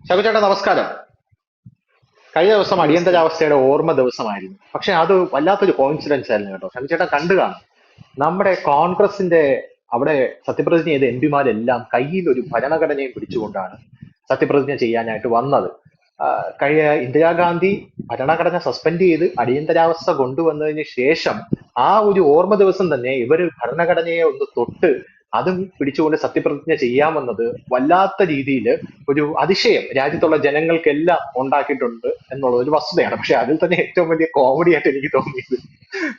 ശകുചേട്ടാ നമസ്കാരം. കഴിഞ്ഞ ദിവസം അടിയന്തരാവസ്ഥയുടെ ഓർമ്മ ദിവസമായിരുന്നു. പക്ഷെ അത് വല്ലാത്തൊരു കോയിൻസിഡൻസ് ആയിരുന്നു കേട്ടോ. ശകുചേട്ടൻ കണ്ടു കാണും. നമ്മുടെ കോൺഗ്രസിന്റെ അവിടെ സത്യപ്രതിജ്ഞ ചെയ്ത എംപിമാരെല്ലാം കയ്യിൽ ഒരു ഭരണഘടനയും പിടിച്ചുകൊണ്ടാണ് സത്യപ്രതിജ്ഞ ചെയ്യാനായിട്ട് വന്നത്. കഴിഞ്ഞ ഇന്ദിരാഗാന്ധി ഭരണഘടന സസ്പെൻഡ് ചെയ്ത് അടിയന്തരാവസ്ഥ കൊണ്ടുവന്നതിന് ശേഷം ആ ഒരു ഓർമ്മ ദിവസം തന്നെ ഇവര് ഭരണഘടനയെ ഒന്ന് തൊട്ട് അതും പിടിച്ചുകൊണ്ട് സത്യപ്രതിജ്ഞ ചെയ്യാമെന്നത് വല്ലാത്ത രീതിയിൽ ഒരു അതിശയം രാജ്യത്തുള്ള ജനങ്ങൾക്കെല്ലാം ഉണ്ടാക്കിയിട്ടുണ്ട് എന്നുള്ള ഒരു വസ്തുതയാണ്. പക്ഷെ അതിൽ തന്നെ ഏറ്റവും വലിയ കോമഡി ആയിട്ട് എനിക്ക് തോന്നിയത്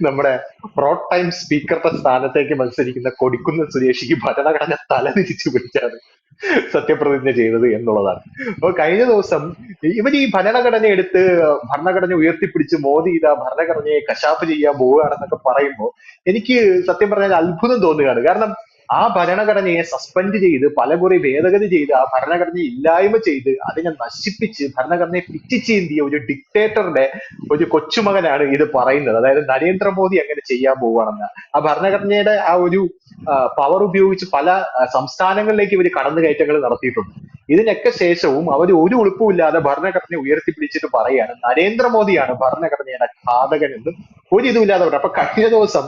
നമ്മുടെ പ്രോ ടൈം സ്പീക്കറുടെ സ്ഥാനത്തേക്ക് മത്സരിക്കുന്ന കൊടിക്കുന്നിൽ സുരേഷിക്ക് ഭരണഘടന തലതിരിച്ചു പിടിച്ചാണ് സത്യപ്രതിജ്ഞ ചെയ്തത് എന്നുള്ളതാണ്. അപ്പൊ കഴിഞ്ഞ ദിവസം ഇവർ ഈ ഭരണഘടന എടുത്ത് ഭരണഘടന ഉയർത്തിപ്പിടിച്ച് മോദി ഇതാ ഭരണഘടനയെ കശാപ്പ് ചെയ്യാൻ പോവുകയാണെന്നൊക്കെ പറയുമ്പോൾ എനിക്ക് സത്യം പറഞ്ഞാൽ അത്ഭുതം തോന്നുകയാണ്. കാരണം ആ ഭരണഘടനയെ സസ്പെൻഡ് ചെയ്ത് പലകുറി ഭേദഗതി ചെയ്ത് ആ ഭരണഘടനയെ ഇല്ലായ്മ ചെയ്ത് അതിനെ നശിപ്പിച്ച് ഭരണഘടനയെ പിച്ചിച്ചീന്തിയ ഒരു ഡിക്റ്റേറ്ററുടെ ഒരു കൊച്ചുമകനാണ് ഇത് പറയുന്നത്. അതായത് നരേന്ദ്രമോദി അങ്ങനെ ചെയ്യാൻ പോവുകയാണെന്ന്. ആ ഭരണഘടനയുടെ ആ ഒരു പവർ ഉപയോഗിച്ച് പല സംസ്ഥാനങ്ങളിലേക്ക് ഇവർ കടന്നുകയറ്റങ്ങൾ നടത്തിയിട്ടുണ്ട്. ഇതിനൊക്കെ ശേഷവും അവർ ഒരു ഉളുപ്പുമില്ലാതെ ഭരണഘടനയെ ഉയർത്തിപ്പിടിച്ചിട്ട് പറയാണ് നരേന്ദ്രമോദിയാണ് ഭരണഘടനയുടെ ഘാതകൻ എന്നും ഒരു ഇതുമില്ലാതെ പറഞ്ഞു. അപ്പൊ കഴിഞ്ഞ ദിവസം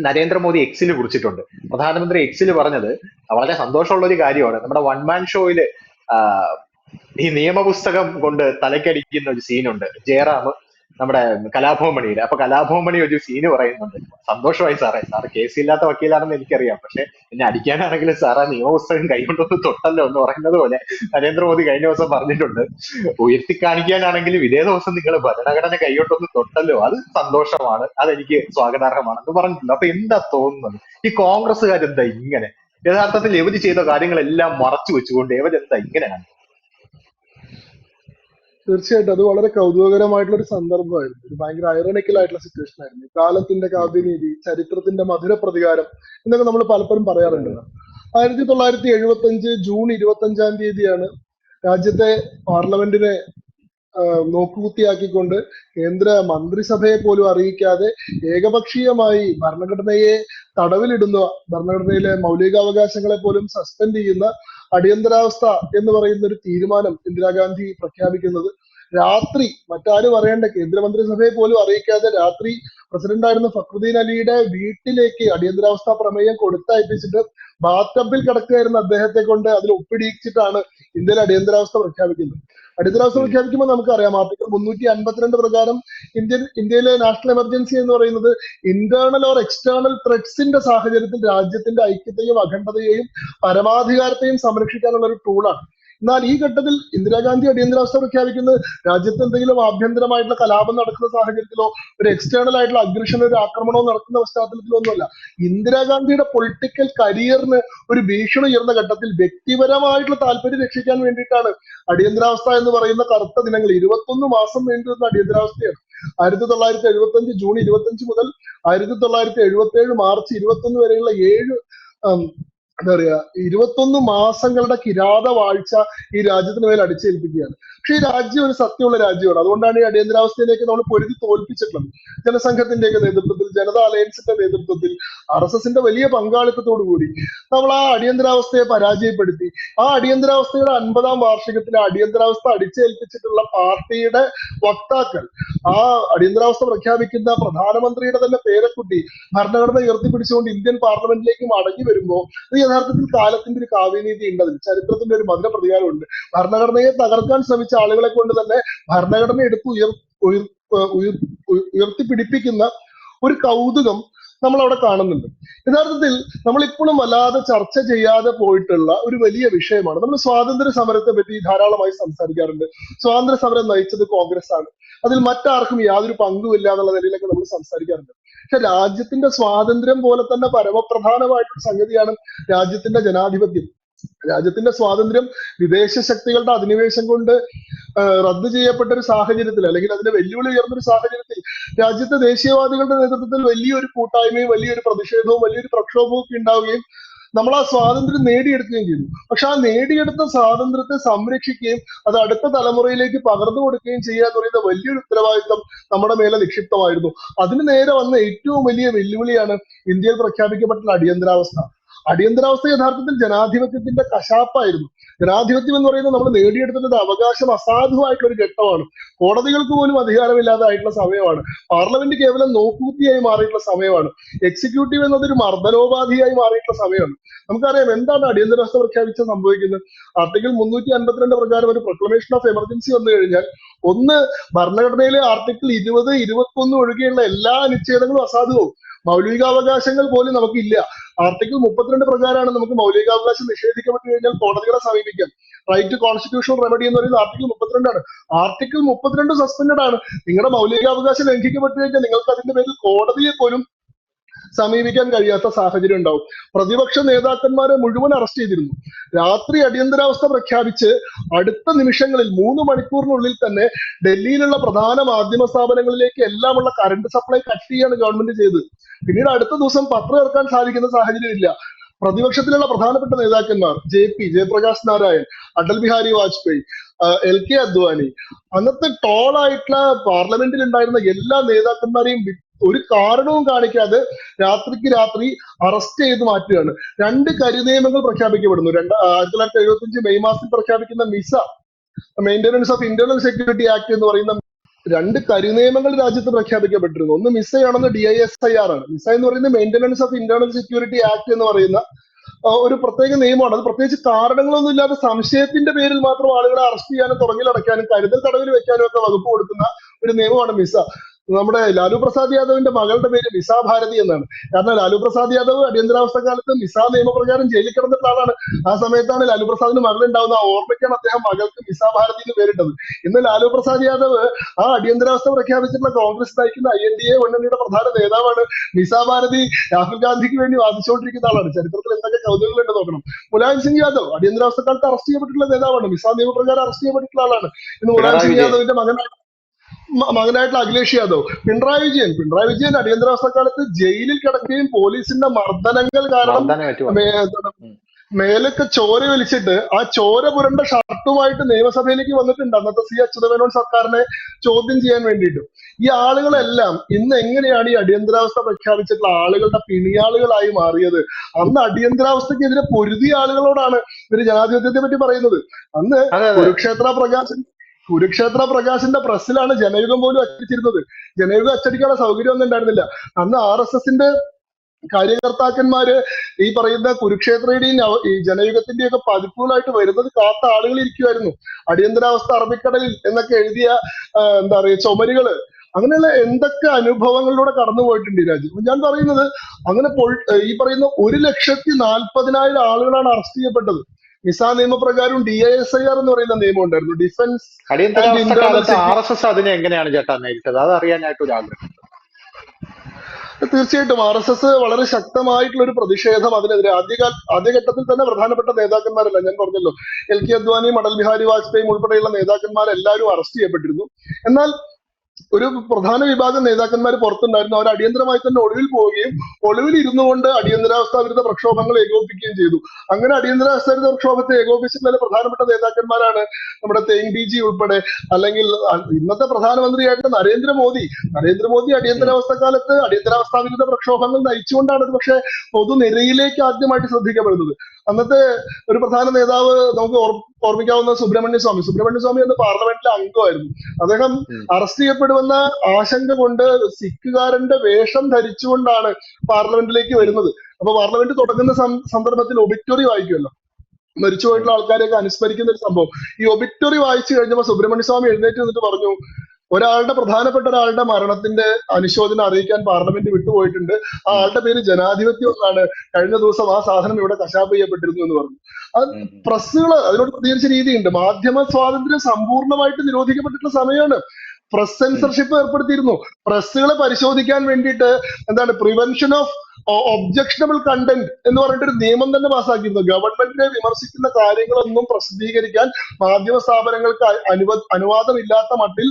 നരേന്ദ്രമോദി എക്സിൽ കുറിച്ചിട്ടുണ്ട്. പ്രധാനമന്ത്രി എക്സിൽ പറഞ്ഞത് വളരെ സന്തോഷമുള്ള ഒരു കാര്യമാണ്. നമ്മുടെ വൺ മാൻ ഷോയില് ഈ നിയമപുസ്തകം കൊണ്ട് തലക്കടിക്കുന്ന ഒരു സീനുണ്ട്. ജയറാം നമ്മുടെ കലാഭവൻ മണിയുടെ. അപ്പൊ കലാഭവൻ മണി ഒരു സീന് പറയുന്നുണ്ട്. സന്തോഷമായി സാറേ, സാറ് കേസില്ലാത്ത വക്കീലാണെന്ന് എനിക്കറിയാം, പക്ഷെ എന്നെ അടിക്കാനാണെങ്കിലും സാർ ആ നിയമപുസ്തകം കൈകൊണ്ടൊന്ന് തൊട്ടല്ലോ എന്ന് പറയുന്നത് പോലെ നരേന്ദ്രമോദി കഴിഞ്ഞ ദിവസം പറഞ്ഞിട്ടുണ്ട്. ഉയർത്തി കാണിക്കാനാണെങ്കിലും ഇതേ ദിവസം നിങ്ങൾ ഭരണഘടന കൈകൊണ്ടൊന്ന് തൊട്ടല്ലോ, അത് സന്തോഷമാണ്, അതെനിക്ക് സ്വാഗതാർഹമാണെന്ന് പറഞ്ഞിട്ടുണ്ട്. അപ്പൊ എന്താ തോന്നുന്നത്, ഈ കോൺഗ്രസ്സുകാരെന്താ ഇങ്ങനെ? യഥാർത്ഥത്തിൽ ഇവര് ചെയ്ത കാര്യങ്ങളെല്ലാം മറച്ചു വെച്ചുകൊണ്ട് ഇവരെന്താ ഇങ്ങനെയാണ്? തീർച്ചയായിട്ടും അത് വളരെ കൗതുകകരമായിട്ടുള്ള ഒരു സന്ദർഭമായിരുന്നു. ഒരു ഭയങ്കര ഐറണിക്കൽ ആയിട്ടുള്ള സിറ്റുവേഷൻ ആയിരുന്നു. കാലത്തിന്റെ കാവ്യനീതി, ചരിത്രത്തിന്റെ മധുര പ്രതികാരം എന്നൊക്കെ നമ്മൾ പലപ്പോഴും പറയാറുണ്ട്. 1975 ജൂൺ 25-ാം തീയതിയാണ് രാജ്യത്തെ പാർലമെന്റിനെ നോക്കുകുത്തിയാക്കിക്കൊണ്ട് കേന്ദ്ര മന്ത്രിസഭയെ പോലും അറിയിക്കാതെ ഏകപക്ഷീയമായി ഭരണഘടനയെ തടവിലിടുന്ന, ഭരണഘടനയിലെ മൗലികാവകാശങ്ങളെ പോലും സസ്പെൻഡ് ചെയ്യുന്ന അടിയന്തരാവസ്ഥ എന്ന് പറയുന്ന ഒരു തീരുമാനം ഇന്ദിരാഗാന്ധി പ്രഖ്യാപിക്കുന്നത് രാത്രി, മറ്റാരും അറിയേണ്ട, കേന്ദ്രമന്ത്രിസഭയെ പോലും അറിയിക്കാതെ രാത്രി പ്രസിഡന്റായിരുന്ന ഫക്രുദ്ദീൻ അലിയുടെ വീട്ടിലേക്ക് അടിയന്തരാവസ്ഥ പ്രമേയം കൊടുത്തയപ്പിച്ചിട്ട് ബാത്തബിൽ കിടക്കുകയായിരുന്ന അദ്ദേഹത്തെ കൊണ്ട് അതിൽ ഒപ്പിടിയിച്ചിട്ടാണ് ഇന്ത്യയിൽ അടിയന്തരാവസ്ഥ പ്രഖ്യാപിക്കുന്നത്. അടിയന്തരാവസ്ഥ പ്രഖ്യാപിക്കുമ്പോൾ നമുക്കറിയാം, ആർട്ടിക്കിൾ 352 പ്രകാരം ഇന്ത്യയിലെ നാഷണൽ എമർജൻസി എന്ന് പറയുന്നത് ഇന്റേണൽ ഓർ എക്സ്റ്റേണൽ ത്രെഡ്സിന്റെ സാഹചര്യത്തിൽ രാജ്യത്തിന്റെ ഐക്യത്തെയും അഖണ്ഡതയെയും പരമാധികാരത്തെയും സംരക്ഷിക്കാനുള്ള ഒരു ടൂളാണ്. എന്നാൽ ഈ ഘട്ടത്തിൽ ഇന്ദിരാഗാന്ധി അടിയന്തരാവസ്ഥ പ്രഖ്യാപിക്കുന്നത് രാജ്യത്ത് എന്തെങ്കിലും ആഭ്യന്തരമായിട്ടുള്ള കലാപം നടക്കുന്ന സാഹചര്യത്തിലോ ഒരു എക്സ്റ്റേണൽ ആയിട്ടുള്ള അഗ്രഷൻ, ഒരു ആക്രമണമോ നടക്കുന്ന പശ്ചാത്തലത്തിലോ ഒന്നുമല്ല. ഇന്ദിരാഗാന്ധിയുടെ പൊളിറ്റിക്കൽ കരിയറിന് ഒരു ഭീഷണി ഉയർന്ന ഘട്ടത്തിൽ വ്യക്തിപരമായിട്ടുള്ള താല്പര്യം രക്ഷിക്കാൻ വേണ്ടിയിട്ടാണ് അടിയന്തരാവസ്ഥ എന്ന് പറയുന്ന കറുത്ത ദിനങ്ങൾ 21 മാസം വേണ്ടിവരുന്ന അടിയന്തരാവസ്ഥയാണ്. 1975 ജൂൺ 25 മുതൽ 1977 മാർച്ച് 21 വരെയുള്ള 7 എന്താ പറയാ 21 മാസങ്ങളുടെ കിരാത വാഴ്ച ഈ രാജ്യത്തിന് മേൽ അടിച്ചേൽപ്പിക്കുകയാണ്. പക്ഷെ ഈ രാജ്യം ഒരു സത്യമുള്ള രാജ്യമാണ്. അതുകൊണ്ടാണ് ഈ അടിയന്തരാവസ്ഥയിലേക്ക് നമ്മൾ പൊരുതി തോൽപ്പിച്ചിട്ടുള്ളത്. ജനസംഘത്തിന്റെയൊക്കെ നേതൃത്വത്തിൽ, ജനതാ അലയൻസിന്റെ നേതൃത്വത്തിൽ, RSSന്റെ വലിയ പങ്കാളിത്തത്തോടു കൂടി നമ്മൾ ആ അടിയന്തരാവസ്ഥയെ പരാജയപ്പെടുത്തി. ആ അടിയന്തരാവസ്ഥയുടെ 50-ാം വാർഷികത്തിൽ അടിയന്തരാവസ്ഥ അടിച്ചേൽപ്പിച്ചിട്ടുള്ള പാർട്ടിയുടെ വക്താക്കൾ, ആ അടിയന്തരാവസ്ഥ പ്രഖ്യാപിക്കുന്ന പ്രധാനമന്ത്രിയുടെ തന്നെ പേരക്കുട്ടി ഭരണഘടന ഉയർത്തിപ്പിടിച്ചുകൊണ്ട് ഇന്ത്യൻ പാർലമെന്റിലേക്ക് മടങ്ങി വരുമ്പോൾ ഇത് യഥാർത്ഥത്തിൽ കാലത്തിന്റെ ഒരു കാവ്യനീതി ഉണ്ട്, അതിൽ ചരിത്രത്തിന്റെ ഒരു മധുര പ്രതികാരമുണ്ട്. ഭരണഘടനയെ തകർക്കാൻ ശ്രമിച്ച ആളുകളെ കൊണ്ട് തന്നെ ഭരണഘടന എടുത്ത് ഉയർത്തിപ്പിടിപ്പിക്കുന്ന ഒരു കൗതുകം നമ്മൾ അവിടെ കാണുന്നുണ്ട്. യഥാർത്ഥത്തിൽ നമ്മളിപ്പോഴും വല്ലാതെ ചർച്ച ചെയ്യാതെ പോയിട്ടുള്ള ഒരു വലിയ വിഷയമാണ്. നമ്മൾ സ്വാതന്ത്ര്യ സമരത്തെ പറ്റി ധാരാളമായി സംസാരിക്കാറുണ്ട്. സ്വാതന്ത്ര്യ സമരം നയിച്ചത് കോൺഗ്രസ് ആണ്, അതിൽ മറ്റാർക്കും യാതൊരു പങ്കുമില്ല എന്നുള്ള നിലയിലൊക്കെ നമ്മൾ സംസാരിക്കാറുണ്ട്. പക്ഷെ രാജ്യത്തിന്റെ സ്വാതന്ത്ര്യം പോലെ തന്നെ പരമപ്രധാനമായിട്ടൊരു സംഗതിയാണ് രാജ്യത്തിന്റെ ജനാധിപത്യം. രാജ്യത്തിന്റെ സ്വാതന്ത്ര്യം വിദേശ ശക്തികളുടെ അധിനിവേശം കൊണ്ട് റദ്ദു ചെയ്യപ്പെട്ട ഒരു സാഹചര്യത്തിൽ, അല്ലെങ്കിൽ അതിന്റെ വെല്ലുവിളി ഉയർന്നൊരു സാഹചര്യത്തിൽ രാജ്യത്തെ ദേശീയവാദികളുടെ നേതൃത്വത്തിൽ വലിയൊരു കൂട്ടായ്മയും വലിയൊരു പ്രതിഷേധവും വലിയൊരു പ്രക്ഷോഭവും ഒക്കെ ഉണ്ടാവുകയും നമ്മൾ ആ സ്വാതന്ത്ര്യം നേടിയെടുക്കുകയും ചെയ്തു. പക്ഷെ ആ നേടിയെടുത്ത സ്വാതന്ത്ര്യത്തെ സംരക്ഷിക്കുകയും അത് അടുത്ത തലമുറയിലേക്ക് പകർന്നു കൊടുക്കുകയും ചെയ്യുക എന്ന് പറയുന്ന വലിയൊരു ഉത്തരവാദിത്വം നമ്മുടെ മേലെ നിക്ഷിപ്തമായിരുന്നു. അതിന് നേരെ വന്ന ഏറ്റവും വലിയ വെല്ലുവിളിയാണ് ഇന്ത്യയിൽ പ്രഖ്യാപിക്കപ്പെട്ടുള്ള അടിയന്തരാവസ്ഥ. അടിയന്തരാവസ്ഥ യഥാർത്ഥത്തിൽ ജനാധിപത്യത്തിന്റെ കശാപ്പായിരുന്നു. ജനാധിപത്യം എന്ന് പറയുന്നത് നമ്മൾ നേടിയെടുത്തിട്ടുള്ള അവകാശം അസാധുവായിട്ടുള്ള ഒരു ഘട്ടമാണ്. കോടതികൾക്ക് പോലും അധികാരമില്ലാതായിട്ടുള്ള സമയമാണ്. പാർലമെന്റ് കേവലം നോക്കൂത്തിയായി മാറിയിട്ടുള്ള സമയമാണ്. എക്സിക്യൂട്ടീവ് എന്നതൊരു മർദ്ദനോപാധിയായി മാറിയിട്ടുള്ള സമയമാണ്. നമുക്കറിയാം എന്താണ് അടിയന്തരാവസ്ഥ പ്രഖ്യാപിച്ച് സംഭവിക്കുന്നത്. ആർട്ടിക്കിൾ 352 പ്രകാരം ഒരു പ്രൊക്ലമേഷൻ ഓഫ് എമർജൻസി വന്നു കഴിഞ്ഞാൽ ഒന്ന്, ഭരണഘടനയിലെ ആർട്ടിക്കിൾ 20, 21 ഒഴികെയുള്ള എല്ലാ അനുച്ഛേദങ്ങളും അസാധുവാകും. മൗലികാവകാശങ്ങൾ പോലും നമുക്കില്ല. ആർട്ടിക്കിൾ 32 പ്രകാരമാണ് നമുക്ക് മൗലികാവകാശം നിഷേധിക്കപ്പെട്ടു കഴിഞ്ഞാൽ കോടതികളെ സമീപിക്കാം. റൈറ്റ് ടു കോൺസ്റ്റിറ്റ്യൂഷണൽ റെമഡി എന്ന് പറയുന്നത് ആർട്ടിക്കിൾ 32 ആണ്. ആർട്ടിക്കിൾ 32 സസ്പെൻഡഡ് ആണ്. നിങ്ങളുടെ മൗലികാവകാശം ലംഘിക്കപ്പെട്ടു കഴിഞ്ഞാൽ നിങ്ങൾക്ക് അതിന്റെ പേരിൽ കോടതിയെ പോലും സമീപിക്കാൻ കഴിയാത്ത സാഹചര്യം ഉണ്ടാവും. പ്രതിപക്ഷ നേതാക്കന്മാരെ മുഴുവൻ അറസ്റ്റ് ചെയ്തിരുന്നു. രാത്രി അടിയന്തരാവസ്ഥ പ്രഖ്യാപിച്ച് അടുത്ത നിമിഷങ്ങളിൽ 3 മണിക്കൂറിനുള്ളിൽ തന്നെ ഡൽഹിയിലുള്ള പ്രധാന മാധ്യമ സ്ഥാപനങ്ങളിലേക്ക് എല്ലാമുള്ള കറണ്ട് സപ്ലൈ കട്ട് ചെയ്യാണ് ഗവൺമെന്റ് ചെയ്തത്. പിന്നീട് അടുത്ത ദിവസം പത്രം ഇറക്കാൻ സാധിക്കുന്ന സാഹചര്യമില്ല. പ്രതിപക്ഷത്തിലുള്ള പ്രധാനപ്പെട്ട നേതാക്കന്മാർ ജയപ്രകാശ് നാരായൺ, അടൽ ബിഹാരി വാജ്പേയി, LK അദ്വാനി, അന്നത്തെ ടോളായിട്ടുള്ള പാർലമെന്റിൽ ഉണ്ടായിരുന്ന എല്ലാ നേതാക്കന്മാരെയും ഒരു കാരണവും കാണിക്കാതെ രാത്രിക്ക് രാത്രി അറസ്റ്റ് ചെയ്ത് മാറ്റുകയാണ്. 2 കരിനിയമങ്ങൾ പ്രഖ്യാപിക്കപ്പെടുന്നു. 1975 മെയ് മാസത്തിൽ പ്രഖ്യാപിക്കുന്ന MISA, maintenance of internal security act എന്ന് പറയുന്ന 2 കരിനിയമങ്ങൾ രാജ്യത്ത് പ്രഖ്യാപിക്കപ്പെട്ടിരുന്നു. ഒന്ന് മിസയാണെന്ന് DISIR ആണ്. മിസ എന്ന് പറയുന്നത് maintenance of internal security act എന്ന് പറയുന്ന ഒരു പ്രത്യേക നിയമമാണ്. അത് പ്രത്യേകിച്ച് കാരണങ്ങളൊന്നും ഇല്ലാതെ സംശയത്തിന്റെ പേരിൽ മാത്രം ആളുകളെ അറസ്റ്റ് ചെയ്യാനും തുറങ്കിലടയ്ക്കാനും കരുതൽ തടവിൽ വെക്കാനും ഒക്കെ വകുപ്പ് കൊടുക്കുന്ന ഒരു നിയമമാണ് മിസ. നമ്മുടെ ലാലു പ്രസാദ് യാദവിന്റെ മകളുടെ പേര് മിസ ഭാരതി എന്നാണ്. കാരണം ലാലു പ്രസാദ് യാദവ് അടിയന്തരാവസ്ഥ കാലത്ത് മിസ നിയമപ്രകാരം ജയിലിൽ കിടന്നിട്ടുള്ള ആളാണ്. ആ സമയത്താണ് ലാലു പ്രസാദിന് മകളുണ്ടാവുന്ന ഓർമ്മയ്ക്കാണ് അദ്ദേഹം മകൾക്ക് മിസ ഭാരതി എന്ന് പേരിട്ടത്. ഇന്ന് ലാലു പ്രസാദ് യാദവ് ആ അടിയന്തരാവസ്ഥ പ്രഖ്യാപിച്ചിട്ടുള്ള കോൺഗ്രസ് നയിക്കുന്ന INDA മുന്നണിയുടെ പ്രധാന നേതാവാണ്. മിസ ഭാരതി രാഹുൽ ഗാന്ധിക്ക് വേണ്ടി വാദിച്ചുകൊണ്ടിരിക്കുന്ന ആളാണ്. ചരിത്രത്തിൽ എന്തൊക്കെ കൗതുകങ്ങളുണ്ട് നോക്കണം. മുലായം സിംഗ് യാദവ് അടിയന്തരാവസ്ഥ കാലത്ത് അറസ്റ്റ് ചെയ്യപ്പെട്ടിട്ടുള്ള നേതാവാണ്. മിസ നിയമപ്രകാരം അറസ്റ്റ് ചെയ്യപ്പെട്ടിട്ടുള്ള ആളാണ്. ഇന്ന് മുലായം സിംഗ് യാദവിന്റെ മകനായിട്ടുള്ള അഖിലേഷ് യാദവ്. പിണറായി വിജയൻ അടിയന്തരാവസ്ഥ കാലത്ത് ജയിലിൽ കിടക്കുകയും പോലീസിന്റെ മർദ്ദനങ്ങൾ കാരണം മേലൊക്കെ ചോര വലിച്ചിട്ട് ആ ചോര പുരണ്ട ഷർട്ടുമായിട്ട് നിയമസഭയിലേക്ക് വന്നിട്ടുണ്ട് അന്നത്തെ C അച്യുതമേനോൻ സർക്കാരിനെ ചോദ്യം ചെയ്യാൻ വേണ്ടിയിട്ട്. ഈ ആളുകളെല്ലാം ഇന്ന് എങ്ങനെയാണ് ഈ അടിയന്തരാവസ്ഥ പ്രഖ്യാപിച്ചിട്ടുള്ള ആളുകളുടെ പിണിയാളുകളായി മാറിയത്? അന്ന് അടിയന്തരാവസ്ഥക്കെതിരെ പൊരുതിയ ആളുകളോടാണ് ഇവര് ജനാധിപത്യത്തെ പറ്റി പറയുന്നത്. അന്ന് കുരുക്ഷേത്ര പ്രകാശിന്റെ പ്രസ്സിലാണ് ജനയുഗം പോലും അച്ചടിച്ചിരുന്നത്. ജനയുഗം അച്ചടിക്കാനുള്ള സൗകര്യം ഒന്നും ഉണ്ടായിരുന്നില്ല. അന്ന് RSSന്റെ കാര്യകർത്താക്കന്മാര് ഈ പറയുന്ന കുരുക്ഷേത്രയുടെയും ഈ ജനയുഗത്തിന്റെയും ഒക്കെ പതിപ്പുകളായിട്ട് വരുന്നത് കാത്ത ആളുകൾ ഇരിക്കുമായിരുന്നു. അടിയന്തരാവസ്ഥ അറബിക്കടലിൽ എന്നൊക്കെ എഴുതിയ എന്താ പറയുക ചുമരുകള്, അങ്ങനെയുള്ള എന്തൊക്കെ അനുഭവങ്ങളിലൂടെ കടന്നു പോയിട്ടുണ്ട് ഈ രാജ്യം. ഞാൻ പറയുന്നത് അങ്ങനെ ഈ പറയുന്ന 1,40,40,000 ആളുകളാണ് അറസ്റ്റ് ചെയ്യപ്പെട്ടത്. മിസ നിയമപ്രകാരം DISIR എന്ന് പറയുന്ന നിയമം ഉണ്ടായിരുന്നു. ഡിഫൻസ് അടിയന്തരാവസ്ഥ കാലത്ത് RSS അതിനെ എങ്ങനെയാണ് ചേട്ടാ നേരിട്ടത്? അത് അറിയാനായിട്ട് ഒരു ആഗ്രഹം. തീർച്ചയായിട്ടും RSS വളരെ ശക്തമായിട്ടുള്ള ഒരു പ്രതിഷേധം അതിനെതിരെ ആദ്യഘട്ടത്തിൽ തന്നെ പ്രധാനപ്പെട്ട നേതാക്കന്മാരല്ല, ഞാൻ പറഞ്ഞല്ലോ, LK അദ്വാനിയും അടൽ ബിഹാരി വാജ്പേയിയും ഉൾപ്പെടെയുള്ള നേതാക്കന്മാരെല്ലാവരും അറസ്റ്റ് ചെയ്യപ്പെട്ടിരുന്നു. എന്നാൽ ഒരു പ്രധാന വിഭാഗം നേതാക്കന്മാർ പുറത്തുണ്ടായിരുന്നു. അവർ അടിയന്തരമായി തന്നെ ഒളിവിൽ പോവുകയും ഒളിവിൽ ഇരുന്നു കൊണ്ട് അടിയന്തരാവസ്ഥ വിരുദ്ധ പ്രക്ഷോഭങ്ങൾ ഏകോപിപ്പിക്കുകയും ചെയ്തു. അങ്ങനെ അടിയന്തരാവസ്ഥ വിരുദ്ധ പ്രക്ഷോഭത്തെ ഏകോപിച്ചിട്ടുള്ള പ്രധാനപ്പെട്ട നേതാക്കന്മാരാണ് നമ്മുടെ TNDG ഉൾപ്പെടെ, അല്ലെങ്കിൽ ഇന്നത്തെ പ്രധാനമന്ത്രിയായിട്ട് നരേന്ദ്രമോദി അടിയന്തരാവസ്ഥ കാലത്ത് അടിയന്തരാവസ്ഥ വിരുദ്ധ പ്രക്ഷോഭങ്ങൾ നയിച്ചുകൊണ്ടാണ് ഒരു പക്ഷേ പൊതുനിരയിലേക്ക് ആദ്യമായിട്ട് ശ്രദ്ധിക്കപ്പെടുന്നത്. അന്നത്തെ ഒരു പ്രധാന നേതാവ് നമുക്ക് ഓർമ്മിക്കാവുന്ന സുബ്രഹ്മണ്യ സ്വാമി എന്ന പാർലമെന്റിലെ അംഗമായിരുന്നു. അദ്ദേഹം അറസ്റ്റ് ചെയ്യപ്പെടുമെന്ന ആശങ്ക കൊണ്ട് സിഖുകാരന്റെ വേഷം ധരിച്ചുകൊണ്ടാണ് പാർലമെന്റിലേക്ക് വരുന്നത്. അപ്പൊ പാർലമെന്റ് തുടങ്ങുന്ന സന്ദർഭത്തിൽ ഒബിറ്ററി വായിക്കുമല്ലോ, മരിച്ചുപോയിട്ടുള്ള ആൾക്കാരെയൊക്കെ അനുസ്മരിക്കുന്ന ഒരു സംഭവം. ഈ ഒബിറ്ററി വായിച്ചു കഴിഞ്ഞപ്പോൾ സുബ്രഹ്മണ്യ സ്വാമി എഴുന്നേറ്റ് നിന്നിട്ട് പറഞ്ഞു, പ്രധാനപ്പെട്ട ഒരാളുടെ മരണത്തിന്റെ അനുശോചനം അറിയിക്കാൻ പാർലമെന്റ് വിട്ടുപോയിട്ടുണ്ട്. ആ ആളുടെ പേര് ജനാധിപത്യം എന്നാണ്. കഴിഞ്ഞ ദിവസം ആ സാധനം ഇവിടെ കശാപ്പ് ചെയ്യപ്പെട്ടിരുന്നു എന്ന് പറഞ്ഞു. അത് പ്രസ്സുകള് അതിനോട് പ്രതികരിച്ച രീതിയുണ്ട്. മാധ്യമ സ്വാതന്ത്ര്യം സമ്പൂർണ്ണമായിട്ട് നിരോധിക്കപ്പെട്ടിട്ടുള്ള സമയമാണ്. പ്രസ് സെൻസർഷിപ്പ് ഏർപ്പെടുത്തിയിരുന്നു. പ്രസ്സുകളെ പരിശോധിക്കാൻ വേണ്ടിയിട്ട് പ്രിവെൻഷൻ ഓഫ് ഒബ്ജക്ഷണബിൾ കണ്ടന്റ് എന്ന് പറഞ്ഞിട്ടൊരു നിയമം തന്നെ പാസ്സാക്കിയിരുന്നു. ഗവൺമെന്റിനെ വിമർശിക്കുന്ന കാര്യങ്ങളൊന്നും പ്രസിദ്ധീകരിക്കാൻ മാധ്യമ സ്ഥാപനങ്ങൾക്ക് അനുവാദമില്ലാത്ത മട്ടിൽ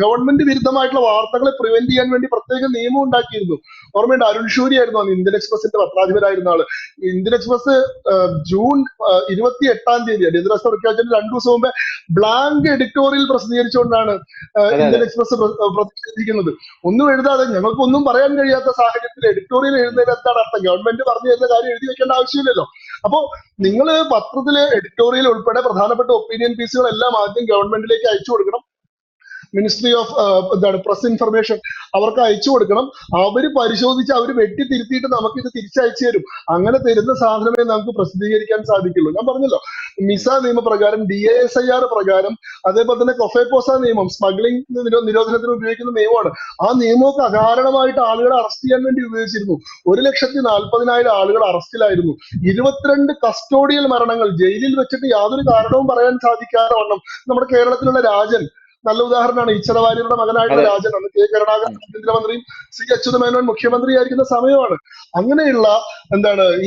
ഗവൺമെന്റ് വിരുദ്ധമായിട്ടുള്ള വാർത്തകളെ പ്രിവെന്റ് ചെയ്യാൻ വേണ്ടി പ്രത്യേക നിയമം ഉണ്ടാക്കിയിരുന്നു. ഓർമ്മയുണ്ട്, അരുൺ ഷൂരി ആയിരുന്നു അന്ന് ഇന്ത്യൻ എക്സ്പ്രസിന്റെ പത്രാധിപരായിരുന്ന ആള്. ഇന്ത്യൻ എക്സ്പ്രസ് ജൂൺ 28-ാം തീയതി അടിയന്തരാവസ്ഥ പ്രഖ്യാപിച്ചതിന് 2 ദിവസം മുമ്പേ ബ്ലാങ്ക് എഡിറ്റോറിയൽ പ്രസിദ്ധീകരിച്ചുകൊണ്ടാണ് ഇന്ത്യൻ എക്സ്പ്രസ് പ്രതിഷേധിക്കുന്നത്. ഒന്നും എഴുതാതെ, ഞങ്ങൾക്കൊന്നും പറയാൻ കഴിയാത്ത സാഹചര്യത്തിൽ എഡിറ്റോറിയൽ എഴുതുന്ന പറയുന്നതിന് എന്താണ് അർത്ഥം? ഗവൺമെന്റ് പറഞ്ഞു തരുന്ന കാര്യം എഴുതി വെക്കേണ്ട ആവശ്യമില്ലല്ലോ. അപ്പൊ നിങ്ങൾ പത്രത്തിലെ എഡിറ്റോറിയൽ ഉൾപ്പെടെ പ്രധാനപ്പെട്ട ഒപ്പീനിയൻ പീസുകളെല്ലാം ആദ്യം ഗവൺമെന്റിലേക്ക് അയച്ചു കൊടുക്കണം. മിനിസ്ട്രി ഓഫ് പ്രസ് ഇൻഫർമേഷൻ അവർക്ക് അയച്ചു കൊടുക്കണം. അവര് പരിശോധിച്ച് അവര് വെട്ടിത്തിരുത്തിയിട്ട് നമുക്ക് ഇത് തിരിച്ചയച്ചു തരും. അങ്ങനെ തരുന്ന സാധനമേ നമുക്ക് പ്രസിദ്ധീകരിക്കാൻ സാധിക്കുള്ളൂ. ഞാൻ പറഞ്ഞല്ലോ, മിസ നിയമപ്രകാരം, DASIR പ്രകാരം, അതേപോലെ തന്നെ കൊഫേപ്പോസ നിയമം, സ്മഗ്ലിംഗ് നിരോധനത്തിന് ഉപയോഗിക്കുന്ന നിയമമാണ്. ആ നിയമമൊക്കെ അകാരണമായിട്ട് ആളുകളെ അറസ്റ്റ് ചെയ്യാൻ വേണ്ടി ഉപയോഗിച്ചിരുന്നു. 1,40,000 ആളുകൾ അറസ്റ്റിലായിരുന്നു. 22 കസ്റ്റോഡിയൽ മരണങ്ങൾ ജയിലിൽ വെച്ചിട്ട് യാതൊരു കാരണവും പറയാൻ സാധിക്കാതെ വണ്ണം. നമ്മുടെ കേരളത്തിലുള്ള രാജൻ നല്ല ഉദാഹരണമാണ്. ഈശ്വര വാര്യരുടെ മകനായിട്ടുള്ള അതെ രാജൻ, അന്ന് കെ കരുണാകരൻ ആഭ്യന്തരമന്ത്രിയും C അച്യുതമേനോൻ മുഖ്യമന്ത്രിയായിരിക്കുന്ന സമയമാണ്. അങ്ങനെയുള്ള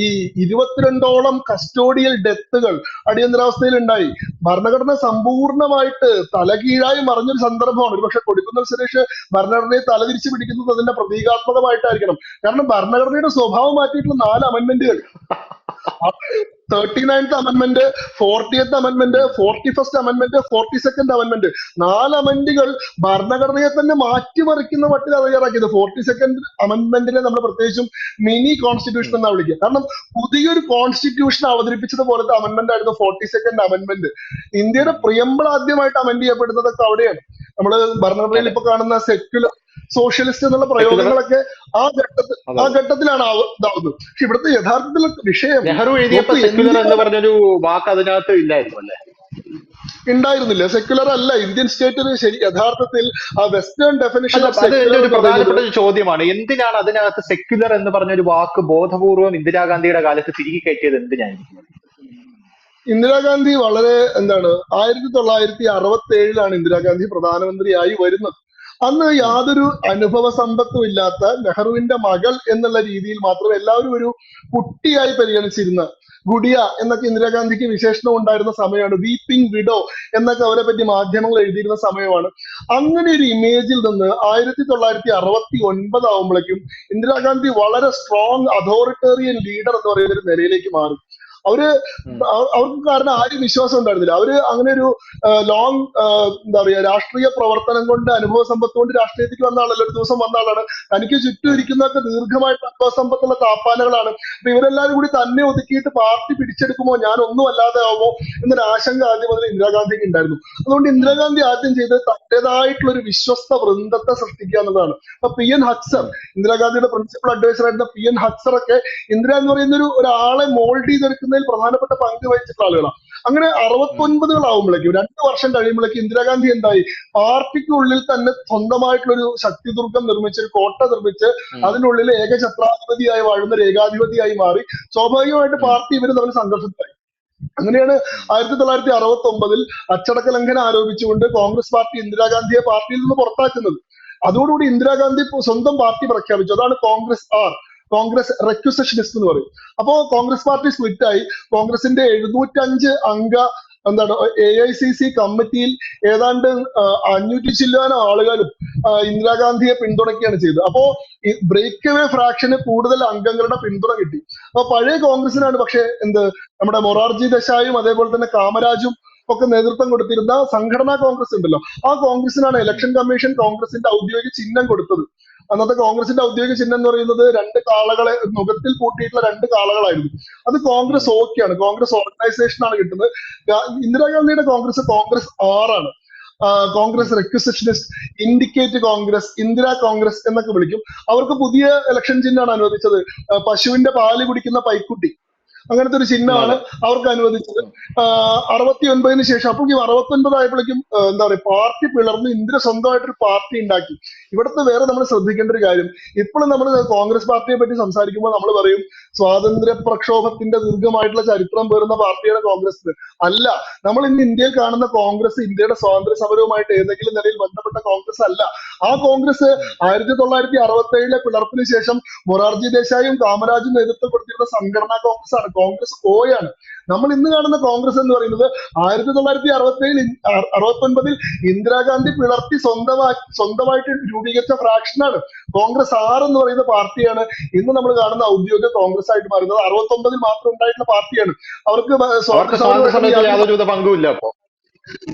ഈ 22ഓളം കസ്റ്റോഡിയൽ ഡെത്തുകൾ അടിയന്തരാവസ്ഥയിൽ ഉണ്ടായി. ഭരണഘടന സമ്പൂർണ്ണമായിട്ട് തലകീഴായി മറിഞ്ഞൊരു സന്ദർഭമാണ്. ഒരുപക്ഷെ കൊടിക്കുന്നിൽ സുരേഷ് ഭരണഘടനയെ തലതിരിച്ച് പിടിക്കുന്നത് അതിന്റെ പ്രതീകാത്മകമായിട്ടായിരിക്കണം. കാരണം ഭരണഘടനയുടെ സ്വഭാവം മാറ്റിയിട്ടുള്ള 4 അമെന്റ്മെന്റുകൾ, 39th amendment, 40th amendment, 41st amendment, 42nd amendment, 4 അമെന്റുകൾ ഭരണഘടനയെ തന്നെ മാറ്റിമറിക്കുന്ന മട്ടിലാണ് തയ്യാറാക്കിയത്. 42nd അമെന്റ്മെന്റിനെ നമ്മൾ പ്രത്യേകിച്ചും മിനി കോൺസ്റ്റിറ്റ്യൂഷൻ എന്നാണ് വിളിക്കുക. കാരണം പുതിയൊരു കോൺസ്റ്റിറ്റ്യൂഷൻ അവതരിപ്പിച്ചത് പോലത്തെ അമെന്റ്മെന്റ് ആയിരുന്നു 42nd അമെന്റ്മെന്റ്. ഇന്ത്യയുടെ പ്രിയമ്പിൾ ആദ്യമായിട്ട് അമെന്റ് ചെയ്യപ്പെടുന്നതൊക്കെ അവിടെയാണ്. നമ്മൾ ഭരണഘടനയിൽ അതെ ഇപ്പൊ കാണുന്ന സെക്യുലർ, സോഷ്യലിസ്റ്റ് എന്നുള്ള സെക്യുലർ പ്രയോഗങ്ങളൊക്കെ ആ അതെ ഘട്ടത്തിലാണ് ഇതാവുന്നത്. പക്ഷെ ഇവിടുത്തെ യഥാർത്ഥത്തിലുള്ള വിഷയം നെഹ്റു എഴുതിയപ്പോ നോക്കൂ, സെക്യുലർ എന്ന് എന്തിനാണ് പറഞ്ഞൊരു വാക്ക് അതിനകത്ത് ഇല്ലായിരുന്നു അല്ലേ? ഉണ്ടായിരുന്നില്ല? സെക്യുലർ അല്ല ഇന്ത്യൻ സ്റ്റേറ്റിന് ശരി യഥാർത്ഥത്തിൽ ആ വെസ്റ്റേൺ ഡെഫിനിഷൻ അല്ല, ഓഫ് അത് എന്റെ സെക്യുലർ ഒരു എന്ന് പറയുന്നത്. പ്രധാനപ്പെട്ട ഒരു ചോദ്യമാണ്. എന്തിനാണ് അതിനകത്ത് സെക്യുലർ എന്ന് പറഞ്ഞൊരു വാക്ക് ബോധപൂർവം ഇന്ദിരാഗാന്ധിയുടെ കാലത്ത് തിരികെ കയറ്റിയത് എന്തിനായിരിക്കും? ഇന്ദിരാഗാന്ധി വളരെ 1967 ഇന്ദിരാഗാന്ധി പ്രധാനമന്ത്രിയായി വരുന്നത്. അന്ന് യാതൊരു അനുഭവ സമ്പത്തും ഇല്ലാത്ത നെഹ്റുവിന്റെ മകൾ എന്നുള്ള രീതിയിൽ മാത്രം എല്ലാവരും ഒരു കുട്ടിയായി പരിഗണിച്ചിരുന്ന, ഗുഡിയ എന്നൊക്കെ ഇന്ദിരാഗാന്ധിക്ക് വിശേഷണം ഉണ്ടായിരുന്ന സമയമാണ്. വീപ്പിംഗ് വിഡോ എന്നൊക്കെ അവരെ പറ്റി മാധ്യമങ്ങൾ എഴുതിയിരുന്ന സമയമാണ്. അങ്ങനെ ഒരു ഇമേജിൽ നിന്ന് 1969 ആവുമ്പോഴേക്കും ഇന്ദിരാഗാന്ധി വളരെ സ്ട്രോങ് അതോറിറ്റേറിയൻ ലീഡർ എന്ന് പറയുന്ന ഒരു നിലയിലേക്ക് മാറി. അവര് ഉം. അവർക്ക് കാരണം ആരും വിശ്വാസം ഉണ്ടായിരുന്നില്ല. അവര് അങ്ങനെ ഒരു ലോങ് രാഷ്ട്രീയ പ്രവർത്തനം കൊണ്ട്, അനുഭവ സമ്പത്ത് കൊണ്ട് രാഷ്ട്രീയത്തിലേക്ക് വന്ന ആളല്ല. ഒരു ദിവസം വന്ന ആളാണ്. തനിക്ക് ചുറ്റും ഉം. ഇരിക്കുന്നതൊക്കെ ദീർഘമായിട്ട് അനുഭവ സമ്പത്തുള്ള താപ്പാനകളാണ്. അപ്പൊ ഇവരെല്ലാവരും കൂടി തന്നെ ഒതുക്കിയിട്ട് പാർട്ടി പിടിച്ചെടുക്കുമോ, ഞാൻ ഒന്നും അല്ലാതെ ആവുമോ എന്നൊരു ആശങ്ക ആദ്യം മുതൽ ഇന്ദിരാഗാന്ധിക്ക് ഉണ്ടായിരുന്നു. അതുകൊണ്ട് ഉം. ഇന്ദിരാഗാന്ധി ആദ്യം ചെയ്തത് തന്റേതായിട്ടുള്ള ഒരു വിശ്വസ്ത വൃന്ദത്തെ സൃഷ്ടിക്കുക എന്നുള്ളതാണ്. അപ്പൊ PN ഹക്സർ, ഉം. ഇന്ദിരാഗാന്ധിയുടെ പ്രിൻസിപ്പൽ അഡ്വൈസർ ആയിരുന്ന PN ഹക്സർ ഒക്കെ ഇന്ദിര എന്ന് പറയുന്ന ഒരാളെ മോൾഡ് ചെയ്തെടുക്കുന്നതിൽ പ്രധാനപ്പെട്ട പങ്ക് വഹിച്ചിട്ടുള്ള ആളുകളാണ്. അങ്ങനെ ഉം. 69 2 വർഷം കഴിയുമ്പോഴേക്കും ഇന്ദിരാഗാന്ധി എന്തായി, പാർട്ടിക്കുള്ളിൽ തന്നെ സ്വന്തമായിട്ടുള്ള ഒരു ശക്തിദുർഗം നിർമ്മിച്ച്, ഒരു കോട്ട നിർമ്മിച്ച്, ഉം. അതിനുള്ളിൽ ഏകഛത്രാധിപതിയായി വാഴുന്ന ഒരു ഏകാധിപതിയായി മാറി. സ്വാഭാവികമായിട്ട് ഉം. പാർട്ടി ഇവര് തമ്മിൽ സംഘർഷത്തിലായി. അങ്ങനെയാണ് ഉം. 1969 അച്ചടക്ക ലംഘനം ആരോപിച്ചുകൊണ്ട് കോൺഗ്രസ് പാർട്ടി ഇന്ദിരാഗാന്ധിയെ പാർട്ടിയിൽ നിന്ന് പുറത്താക്കുന്നത്. അതോടുകൂടി ഇന്ദിരാഗാന്ധി സ്വന്തം പാർട്ടി പ്രഖ്യാപിച്ചു. അതാണ് കോൺഗ്രസ് റെക്യുസഷനിസ്റ്റ് എന്ന് പറയും. അപ്പോ കോൺഗ്രസ് പാർട്ടി സ്പ്ലിറ്റ് ആയി. കോൺഗ്രസിന്റെ 705 അംഗ AICC കമ്മിറ്റിയിൽ ഏതാണ്ട് 500 ചില്ലാനം ആളുകളും ഇന്ദിരാഗാന്ധിയെ പിന്തുണയ്ക്കുകയാണ് ചെയ്തത്. അപ്പോ ഈ ബ്രേക്ക് അവേ ഫ്രാക്ഷന് കൂടുതൽ അംഗങ്ങളുടെ പിന്തുണ കിട്ടി. അപ്പൊ പഴയ കോൺഗ്രസിനാണ് പക്ഷെ നമ്മുടെ മൊറാർജി ദേശായും അതേപോലെ തന്നെ കാമരാജും ഒക്കെ നേതൃത്വം കൊടുത്തിരുന്ന സംഘടനാ കോൺഗ്രസ് ഉണ്ടല്ലോ, ആ കോൺഗ്രസിനാണ് ഇലക്ഷൻ കമ്മീഷൻ കോൺഗ്രസിന്റെ ഔദ്യോഗിക ചിഹ്നം കൊടുത്തത്. അന്നത്തെ കോൺഗ്രസിന്റെ ഔദ്യോഗിക ചിഹ്നം എന്ന് പറയുന്നത് 2 കാളകളെ മുഖത്തിൽ പൂട്ടിയിട്ടുള്ള 2 കാളകളായിരുന്നു. അത് കോൺഗ്രസ് ഓക്കെയാണ്, കോൺഗ്രസ് ഓർഗനൈസേഷൻ ആണ് കിട്ടുന്നത്. ഇന്ദിരാഗാന്ധിയുടെ കോൺഗ്രസ് 6 ആണ്. കോൺഗ്രസ് റെക്വിസിഷനിസ്റ്റ്, ഇൻഡിക്കേറ്റ് കോൺഗ്രസ്, ഇന്ദിരാ കോൺഗ്രസ് എന്നൊക്കെ വിളിക്കും. അവർക്ക് പുതിയ ഇലക്ഷൻ ചിഹ്നമാണ് അനുവദിച്ചത്. പശുവിന്റെ പാല് കുടിക്കുന്ന പൈക്കുട്ടി, അങ്ങനത്തെ ഒരു ചിഹ്നമാണ് അവർക്ക് അനുവദിച്ചത്. 69 ശേഷം, അപ്പോൾ 69 ആയപ്പോഴേക്കും പാർട്ടി പിളർന്ന് ഇന്ദിര സ്വന്തമായിട്ടൊരു പാർട്ടി ഉണ്ടാക്കി. ഇവിടുത്തെ വേറെ നമ്മൾ ശ്രദ്ധിക്കേണ്ട ഒരു കാര്യം, ഇപ്പോഴും നമ്മൾ കോൺഗ്രസ് പാർട്ടിയെ പറ്റി സംസാരിക്കുമ്പോൾ നമ്മൾ പറയും സ്വാതന്ത്ര്യ പ്രക്ഷോഭത്തിന്റെ ദീർഘമായിട്ടുള്ള ചരിത്രം പേറുന്ന പാർട്ടിയാണ് കോൺഗ്രസ്. അല്ല, നമ്മൾ ഇന്ന് ഇന്ത്യയിൽ കാണുന്ന കോൺഗ്രസ് ഇന്ത്യയുടെ സ്വാതന്ത്ര്യ സമരവുമായിട്ട് ഏതെങ്കിലും നിലയിൽ ബന്ധപ്പെട്ട കോൺഗ്രസ് അല്ല. ആ കോൺഗ്രസ് 1967 പിളർപ്പിന് ശേഷം മൊറാർജി ദേശായും കാമരാജും നേതൃത്വം കൊടുത്തിരുന്ന സംഘടനാ കോൺഗ്രസ് ആണ്, കോൺഗ്രസ് ഓയാണ്. നമ്മൾ ഇന്ന് കാണുന്ന കോൺഗ്രസ് എന്ന് പറയുന്നത് 1969 ഇന്ദിരാഗാന്ധി പിളർത്തി സ്വന്തമായിട്ട് രൂപീകരിച്ച ഫ്രാക്ഷനാണ്. കോൺഗ്രസ് 6 എന്ന് പറയുന്ന പാർട്ടിയാണ് ഇന്ന് നമ്മൾ കാണുന്ന ഔദ്യോഗിക കോൺഗ്രസ് ആയിട്ട് മാറുന്നത്. 69 മാത്രം ഉണ്ടായിട്ടുള്ള പാർട്ടിയാണ്. അവർക്ക് സ്വാതന്ത്ര്യ സമയത്ത് യാതൊരു പങ്കുമില്ല. അപ്പോ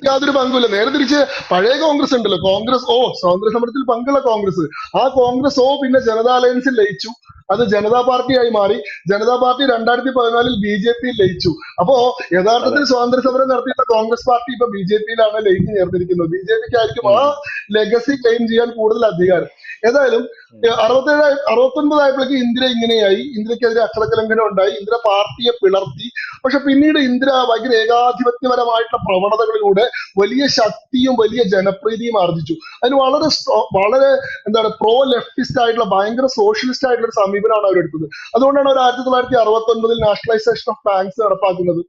യാതൊരു പങ്കുമില്ല. നേരെ തിരിച്ച് പഴയ കോൺഗ്രസ് ഉണ്ടല്ലോ, കോൺഗ്രസ് സ്വാതന്ത്ര്യ സമരത്തിൽ പങ്കുള്ള കോൺഗ്രസ്, ആ കോൺഗ്രസ് പിന്നെ ജനതാ അലയൻസിൽ ലയിച്ചു. അത് ജനതാ പാർട്ടിയായി മാറി. ജനതാ പാർട്ടി 2014 BJP ലയിച്ചു. അപ്പോ അതെ. യഥാർത്ഥത്തിൽ സ്വാതന്ത്ര്യ സമരം നടത്തിയിട്ടുള്ള കോൺഗ്രസ് പാർട്ടി ഇപ്പൊ BJP-യിലാണ് ലയിച്ചു ചേർന്നിരിക്കുന്നത്. BJP-ക്ക് ആയിരിക്കും ആ ഉം. ലെഗസി ക്ലെയിം ചെയ്യാൻ കൂടുതൽ അധികാരം. ഏതായാലും ഉം. 69 ആയപ്പോഴേക്ക് ഇന്ദിര ഇങ്ങനെയായി. ഇന്ദിരക്കെതിരെ അച്ചടക്ക ലംഘനം ഉണ്ടായി. ഇന്ദിര പാർട്ടിയെ പിളർത്തി. പക്ഷെ പിന്നീട് ഇന്ദിര ഭയങ്കര ഏകാധിപത്യപരമായിട്ടുള്ള പ്രവണതകളിലൂടെ വലിയ ശക്തിയും വലിയ ജനപ്രീതിയും ആർജിച്ചു. അതിന് വളരെ എന്താണ് പ്രോ ലെഫ്റ്റിസ്റ്റ് ആയിട്ടുള്ള ഭയങ്കര സോഷ്യലിസ്റ്റ് ആയിട്ടുള്ള ഒരു സമീപനമാണ് അവരെടുത്തത്. അതുകൊണ്ടാണ് അവർ 1969 നാഷണലൈസേഷൻ ഓഫ് ബാങ്ക്സ് നടപ്പാക്കുന്നത്,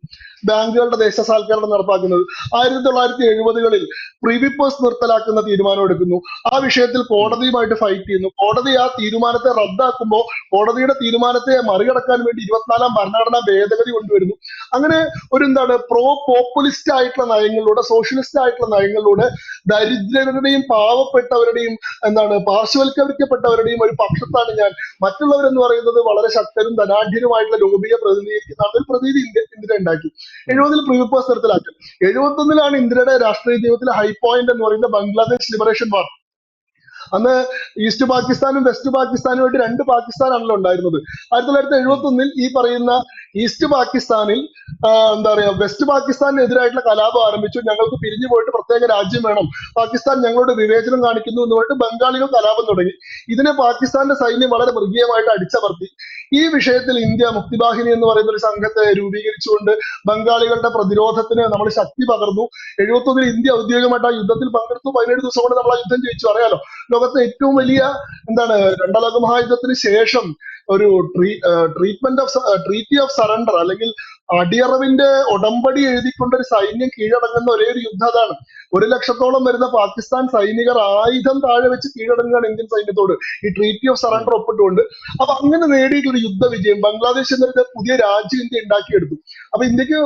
ബാങ്കുകളുടെ ദേശസാൽക്കരണം നടപ്പാക്കുന്നത്. 1970-കളിൽ പ്രീവിപ്പേഴ്സ് നിർത്തലാക്കുന്ന തീരുമാനം എടുക്കുന്നു. ആ വിഷയത്തിൽ ഉം. കോടതിയുമായിട്ട് ഫൈറ്റ് ചെയ്യുന്നു. കോടതി ആ തീരുമാനത്തെ റദ്ദാക്കുമ്പോൾ കോടതിയുടെ തീരുമാനത്തെ മറികടക്കാൻ വേണ്ടി 24-ാം ഭരണഘടനാ ഭേദഗതി കൊണ്ടുവരുന്നു. അങ്ങനെ ഒരു എന്താണ് പ്രോ പോപ്പുലിസ്റ്റ് ആയിട്ടുള്ള നയങ്ങളിലൂടെ, സോഷ്യലിസ്റ്റ് ആയിട്ടുള്ള നയങ്ങളിലൂടെ ദരിദ്രരുടെയും പാവപ്പെട്ടവരുടെയും എന്താണ് പാർശ്വവൽക്കരിക്കപ്പെട്ടവരുടെയും ഒരു പക്ഷത്താണ് ഞാൻ. മറ്റുള്ളവരെന്ന് പറയുന്നത് വളരെ ശക്തരും ധനാഢ്യരുമായിട്ടുള്ള ലോബിയെ പ്രതിനിധീകരിക്കുന്ന ഒരു പ്രതീതി ഇന്ദിര ഉണ്ടാക്കി. ഉം. 70-ൽ പ്രീവിപ്പേഴ്സ് നിർത്തലാക്കി. 71-ലാണ് ഇന്ദിരയുടെ രാഷ്ട്രീയ ജീവിതത്തിൽ ഹൈ പോയിന്റ് എന്ന് പറയുന്ന ബംഗ്ലാദേശ് ലിബറേഷൻ വാർ. അന്ന് ഈസ്റ്റ് പാകിസ്ഥാനും വെസ്റ്റ് പാകിസ്ഥാനുമായിട്ട് 2 പാകിസ്ഥാനാണല്ലോ ഉണ്ടായിരുന്നത്. 1971-ൽ ഈ പറയുന്ന ഈസ്റ്റ് പാകിസ്ഥാനിൽ എന്താ പറയാ വെസ്റ്റ് പാകിസ്ഥാനെതിരായിട്ടുള്ള കലാപം ആരംഭിച്ചു. ഞങ്ങൾക്ക് പിരിഞ്ഞു പോയിട്ട് പ്രത്യേക രാജ്യം വേണം, പാകിസ്ഥാൻ ഞങ്ങളോട് വിവേചനം കാണിക്കുന്നു എന്ന് പറഞ്ഞിട്ട് ബംഗാളികൾ കലാപം തുടങ്ങി. ഇതിനെ പാകിസ്ഥാന്റെ സൈന്യം വളരെ മൃഗീയമായിട്ട് അടിച്ചമർത്തി. ഈ വിഷയത്തിൽ ഇന്ത്യ മുക്തിവാഹിനി എന്ന് പറയുന്ന ഒരു സംഘത്തെ രൂപീകരിച്ചുകൊണ്ട് ബംഗാളികളുടെ പ്രതിരോധത്തിന് നമ്മൾ ശക്തി പകർന്നു. 71-ൽ ഇന്ത്യ ഔദ്യോഗികമായിട്ട് ആ യുദ്ധത്തിൽ പങ്കെടുത്തു. 17 ദിവസം കൊണ്ട് നമ്മൾ ആ യുദ്ധം ജയിച്ചു. അറിയാലോ, ലോകത്തെ ഏറ്റവും വലിയ എന്താണ് 2ാം ലോക മഹായുദ്ധത്തിന് ശേഷം ഒരു ട്രീറ്റി ഓഫ് സറണ്ടർ അല്ലെങ്കിൽ അടിയറവിന്റെ ഉടമ്പടി എഴുതിക്കൊണ്ട് ഒരു സൈന്യം കീഴടങ്ങുന്ന ഒരേ ഒരു യുദ്ധം അതാണ്. 100,000-ഓളം വരുന്ന പാകിസ്ഥാൻ സൈനികർ ആയുധം താഴെ വെച്ച് കീഴടങ്ങുകയാണ് ഇന്ത്യൻ സൈന്യത്തോട് ഈ ട്രീറ്റി ഓഫ് സറണ്ടർ ഒപ്പിട്ടുകൊണ്ട്. അപ്പൊ അങ്ങനെ നേടിയിട്ടുള്ള യുദ്ധ വിജയം ബംഗ്ലാദേശ് എന്നൊരു പുതിയ രാജ്യം ഇന്ത്യ ഉണ്ടാക്കിയെടുത്തു. അപ്പൊ ഇന്ത്യക്ക്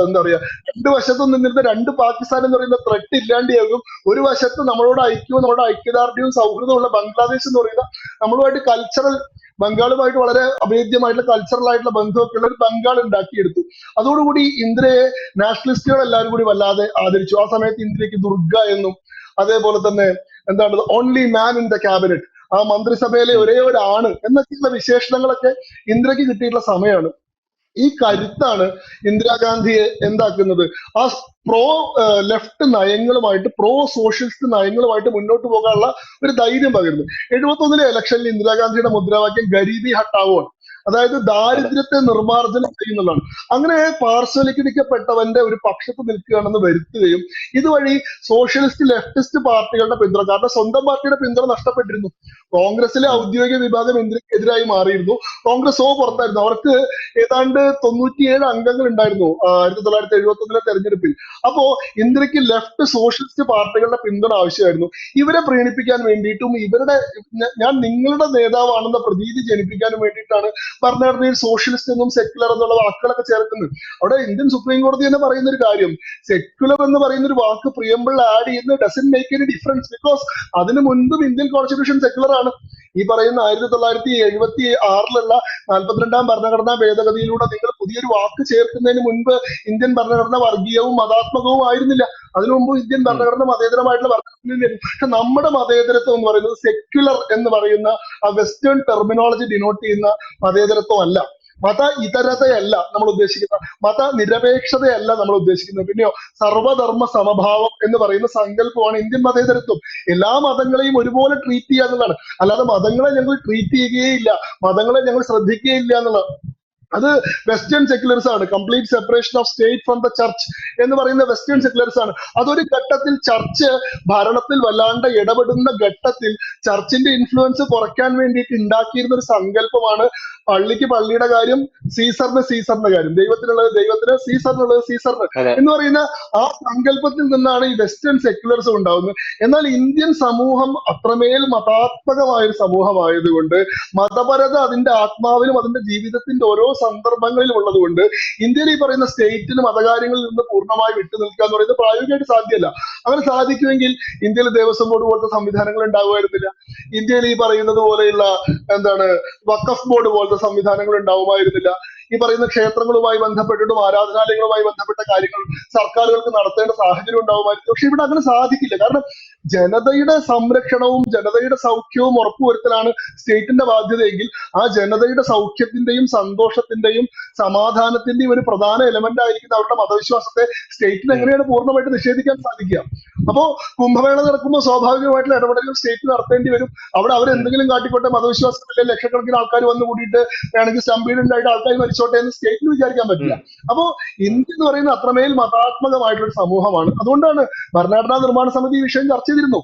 എന്താ പറയാ 2 വശത്തും നിന്നിരുന്ന 2 പാകിസ്ഥാൻ എന്ന് പറയുന്ന ത്രെട്ട് ഇല്ലാണ്ടിയാകും. ഒരു വശത്ത് നമ്മളോട് ഐക്യവും നമ്മുടെ ഐക്യദാർഢ്യവും സൗഹൃദമുള്ള ബംഗ്ലാദേശ് എന്ന് പറയുന്ന നമ്മളുമായിട്ട് കൾച്ചറൽ ബംഗാളുമായിട്ട് വളരെ അഭേദ്യമായിട്ടുള്ള കൾച്ചറൽ ആയിട്ടുള്ള ബന്ധമൊക്കെ ഉള്ള ഒരു ബംഗാൾ ഉണ്ടാക്കിയെടുത്തു. അതോടുകൂടി ഇന്ദിരയെ നാഷണലിസ്റ്റുകൾ എല്ലാവരും കൂടി വല്ലാതെ ആദരിച്ചു. ആ സമയത്ത് ഇന്ത്യക്ക് ദുർഗ എന്നും അതേപോലെ തന്നെ എന്താണ് only man in the cabinet, ആ മന്ത്രിസഭയിലെ ഉം. ഒരേ ഒരു ആണ് എന്നൊക്കെയുള്ള വിശേഷണങ്ങളൊക്കെ ഇന്ദിരക്ക് കിട്ടിയിട്ടുള്ള സമയമാണ്. ഈ കരുത്താണ് ഇന്ദിരാഗാന്ധിയെ എന്താക്കുന്നത് ആ പ്രോ ലെഫ്റ്റ് നയങ്ങളുമായിട്ട്, പ്രോ സോഷ്യലിസ്റ്റ് നയങ്ങളുമായിട്ട് മുന്നോട്ട് പോകാനുള്ള ഒരു ധൈര്യം പകരുന്നു. 71-ലെ ഇലക്ഷനിൽ ഇന്ദിരാഗാന്ധിയുടെ മുദ്രാവാക്യം ഗരീബി ഹട്ടാവോ ആണ്. അതായത് അതെ. ദാരിദ്ര്യത്തെ നിർമ്മാർജ്ജനം ചെയ്യുന്നതാണ്. അങ്ങനെ പാർശ്വവൽക്കരിക്കപ്പെട്ടവന്റെ ഒരു പക്ഷത്ത് നിൽക്കുകയാണെന്ന് വരുത്തുകയും ഇതുവഴി സോഷ്യലിസ്റ്റ് ലെഫ്റ്റിസ്റ്റ് പാർട്ടികളുടെ പിന്തുണ, കാരണം സ്വന്തം പാർട്ടിയുടെ പിന്തുണ നഷ്ടപ്പെട്ടിരുന്നു. കോൺഗ്രസിലെ ഉം. ഔദ്യോഗിക വിഭാഗം ഇന്ത്യക്കെതിരായി മാറിയിരുന്നു. കോൺഗ്രസോ പുറത്തായിരുന്നു. അവർക്ക് ഏതാണ്ട് 97 അംഗങ്ങൾ ഉണ്ടായിരുന്നു 1971-ലെ തെരഞ്ഞെടുപ്പിൽ. അപ്പോ ഇന്ത്യക്ക് ലെഫ്റ്റ് സോഷ്യലിസ്റ്റ് പാർട്ടികളുടെ പിന്തുണ ആവശ്യമായിരുന്നു. ഇവരെ പ്രീണിപ്പിക്കാൻ വേണ്ടിയിട്ടും ഇവരുടെ ഞാൻ നിങ്ങളുടെ നേതാവാണെന്ന പ്രതീതി ജനിപ്പിക്കാനും വേണ്ടിയിട്ടാണ് ഭരണഘടനയിൽ സോഷ്യലിസ്റ്റ് എന്നും സെക്യുലർ എന്നുള്ള വാക്കുകളൊക്കെ ചേർക്കുന്നത്. അവിടെ ഇന്ത്യൻ സുപ്രീം കോടതി തന്നെ പറയുന്ന ഒരു കാര്യം, സെക്യുലർ എന്ന് പറയുന്ന ഒരു വാക്ക് പ്രിയമ്പിൾ ആഡ് ചെയ്യുന്നത് doesn't make any difference, because അതിനു മുൻപും ഇന്ത്യൻ കോൺസ്റ്റിറ്റ്യൂഷൻ സെക്യുലർ ആണ്. ഈ പറയുന്ന 1976-ലുള്ള 42-ാം ഭരണഘടനാ ഭേദഗതിയിലൂടെ നിങ്ങൾ പുതിയൊരു വാക്ക് ചേർക്കുന്നതിന് മുൻപ് ഇന്ത്യൻ ഭരണഘടന വർഗീയവും മതാത്മകവും ആയിരുന്നില്ല. അതിനു മുമ്പ് ഇന്ത്യൻ ഭരണഘടന മതേതരമായിട്ടുള്ള ഭരണഘടനയായിരുന്നു. പക്ഷെ നമ്മുടെ മതേതരത്വം എന്ന് പറയുന്നത് സെക്യുലർ എന്ന് പറയുന്ന ആ വെസ്റ്റേൺ ടെർമിനോളജി ഡിനോട്ട് ചെയ്യുന്ന മതേതരത്വം അല്ല. മത ഇതരതയല്ല നമ്മൾ ഉദ്ദേശിക്കുന്നത്, മത നിരപേക്ഷതയല്ല നമ്മൾ ഉദ്ദേശിക്കുന്നത്. പിന്നെയോ സർവധർമ്മ സമഭാവം എന്ന് പറയുന്ന സങ്കല്പമാണ് ഇന്ത്യൻ മതേതരത്വം. എല്ലാ മതങ്ങളെയും ഒരുപോലെ ട്രീറ്റ് ചെയ്യുക എന്നുള്ളതാണ്. അല്ലാതെ മതങ്ങളെ ഞങ്ങൾ ട്രീറ്റ് ചെയ്യുകയില്ല, മതങ്ങളെ ഞങ്ങൾ ശ്രദ്ധിക്കുകയില്ല എന്നുള്ളത് അത് വെസ്റ്റേൺ സെക്യുലറിസം ആണ്. Complete separation of state from the church എന്ന് പറയുന്ന വെസ്റ്റേൺ സെക്യുലറിസം ആണ്. അതൊരു ഘട്ടത്തിൽ ചർച്ച് ഭരണത്തിൽ വല്ലാണ്ട് ഇടപെടുന്ന ഘട്ടത്തിൽ ചർച്ചിന്റെ ഇൻഫ്ലുവൻസ് കുറയ്ക്കാൻ വേണ്ടിയിട്ട് ഉണ്ടാക്കിയിരുന്ന ഒരു സങ്കല്പമാണ് പള്ളിക്ക് പള്ളിയുടെ കാര്യം, സീസറിന്റെ കാര്യം, ദൈവത്തിനുള്ളത് ദൈവത്തിന്, സീസറിനുള്ളത് സീസറിന് അതെ. എന്ന് പറയുന്ന ആ സങ്കല്പത്തിൽ നിന്നാണ് ഈ വെസ്റ്റേൺ സെക്യുലറിസം ഉണ്ടാവുന്നത്. എന്നാൽ ഇന്ത്യൻ സമൂഹം അത്രമേൽ മതാത്മകമായ ഒരു സമൂഹമായതുകൊണ്ട്, മതപരത അതിന്റെ ആത്മാവിലും അതിന്റെ ജീവിതത്തിന്റെ ഓരോ സന്ദർഭങ്ങളിലും ഉള്ളതുകൊണ്ട് ഇന്ത്യയിൽ ഈ പറയുന്ന സ്റ്റേറ്റിന് മതകാര്യങ്ങളിൽ നിന്ന് പൂർണ്ണമായി വിട്ടു നിൽക്കുക എന്ന് പറയുന്നത് പ്രായോഗികമായിട്ട് സാധ്യമല്ല. അങ്ങനെ സാധിക്കുമെങ്കിൽ ഇന്ത്യയിൽ ദേവസ്വം ബോർഡ് പോലത്തെ സംവിധാനങ്ങൾ ഉണ്ടാവുമായിരുന്നില്ല. ഇന്ത്യയിൽ ഈ പറയുന്നത് പോലെയുള്ള എന്താണ് വഖഫ് ബോർഡ് പോലത്തെ സംവിധാനങ്ങൾ ഉണ്ടാവുമായിരുന്നില്ല. ഈ പറയുന്ന ക്ഷേത്രങ്ങളുമായി ബന്ധപ്പെട്ടിട്ടും ആരാധനാലയങ്ങളുമായി ബന്ധപ്പെട്ട കാര്യങ്ങൾ സർക്കാരുകൾക്ക് നടത്തേണ്ട സാഹചര്യം ഉണ്ടാവുമായിരുന്നു. പക്ഷെ ഇവിടെ അങ്ങനെ സാധിക്കില്ല. കാരണം ജനതയുടെ സംരക്ഷണവും ജനതയുടെ സൗഖ്യവും ഉറപ്പുവരുത്തലാണ് സ്റ്റേറ്റിന്റെ ബാധ്യതയെങ്കിൽ ആ ജനതയുടെ സൗഖ്യത്തിന്റെയും സന്തോഷത്തിന്റെയും സമാധാനത്തിന്റെയും ഒരു പ്രധാന എലമെന്റ് ആയിരിക്കുന്ന അവരുടെ മതവിശ്വാസത്തെ സ്റ്റേറ്റിന് എങ്ങനെയാണ് പൂർണ്ണമായിട്ട് നിഷേധിക്കാൻ സാധിക്കുക? അപ്പോ കുംഭമേള നടക്കുമ്പോൾ സ്വാഭാവികമായിട്ടുള്ള ഇടപെടലുകൾ സ്റ്റേറ്റ് നടത്തേണ്ടി വരും. അവിടെ അവരെന്തെങ്കിലും കാട്ടിക്കോട്ടെ, മതവിശ്വാസത്തിലെ ലക്ഷക്കണക്കിന് ആൾക്കാർ വന്നു കൂടിയിട്ട് വേണമെങ്കിൽ സ്റ്റംപീഡ് ആയിട്ട് ആൾക്കാർ മരിച്ചോട്ടെ എന്ന് സ്റ്റേറ്റിന് വിചാരിക്കാൻ പറ്റില്ല. അപ്പോ ഇന്ത്യ എന്ന് പറയുന്നത് അത്രമേൽ മതാത്മകമായിട്ടുള്ള സമൂഹമാണ്. അതുകൊണ്ടാണ് ഭരണഘടനാ നിർമ്മാണ സമിതി ഈ വിഷയം ചർച്ച ചെയ്തിരുന്നു.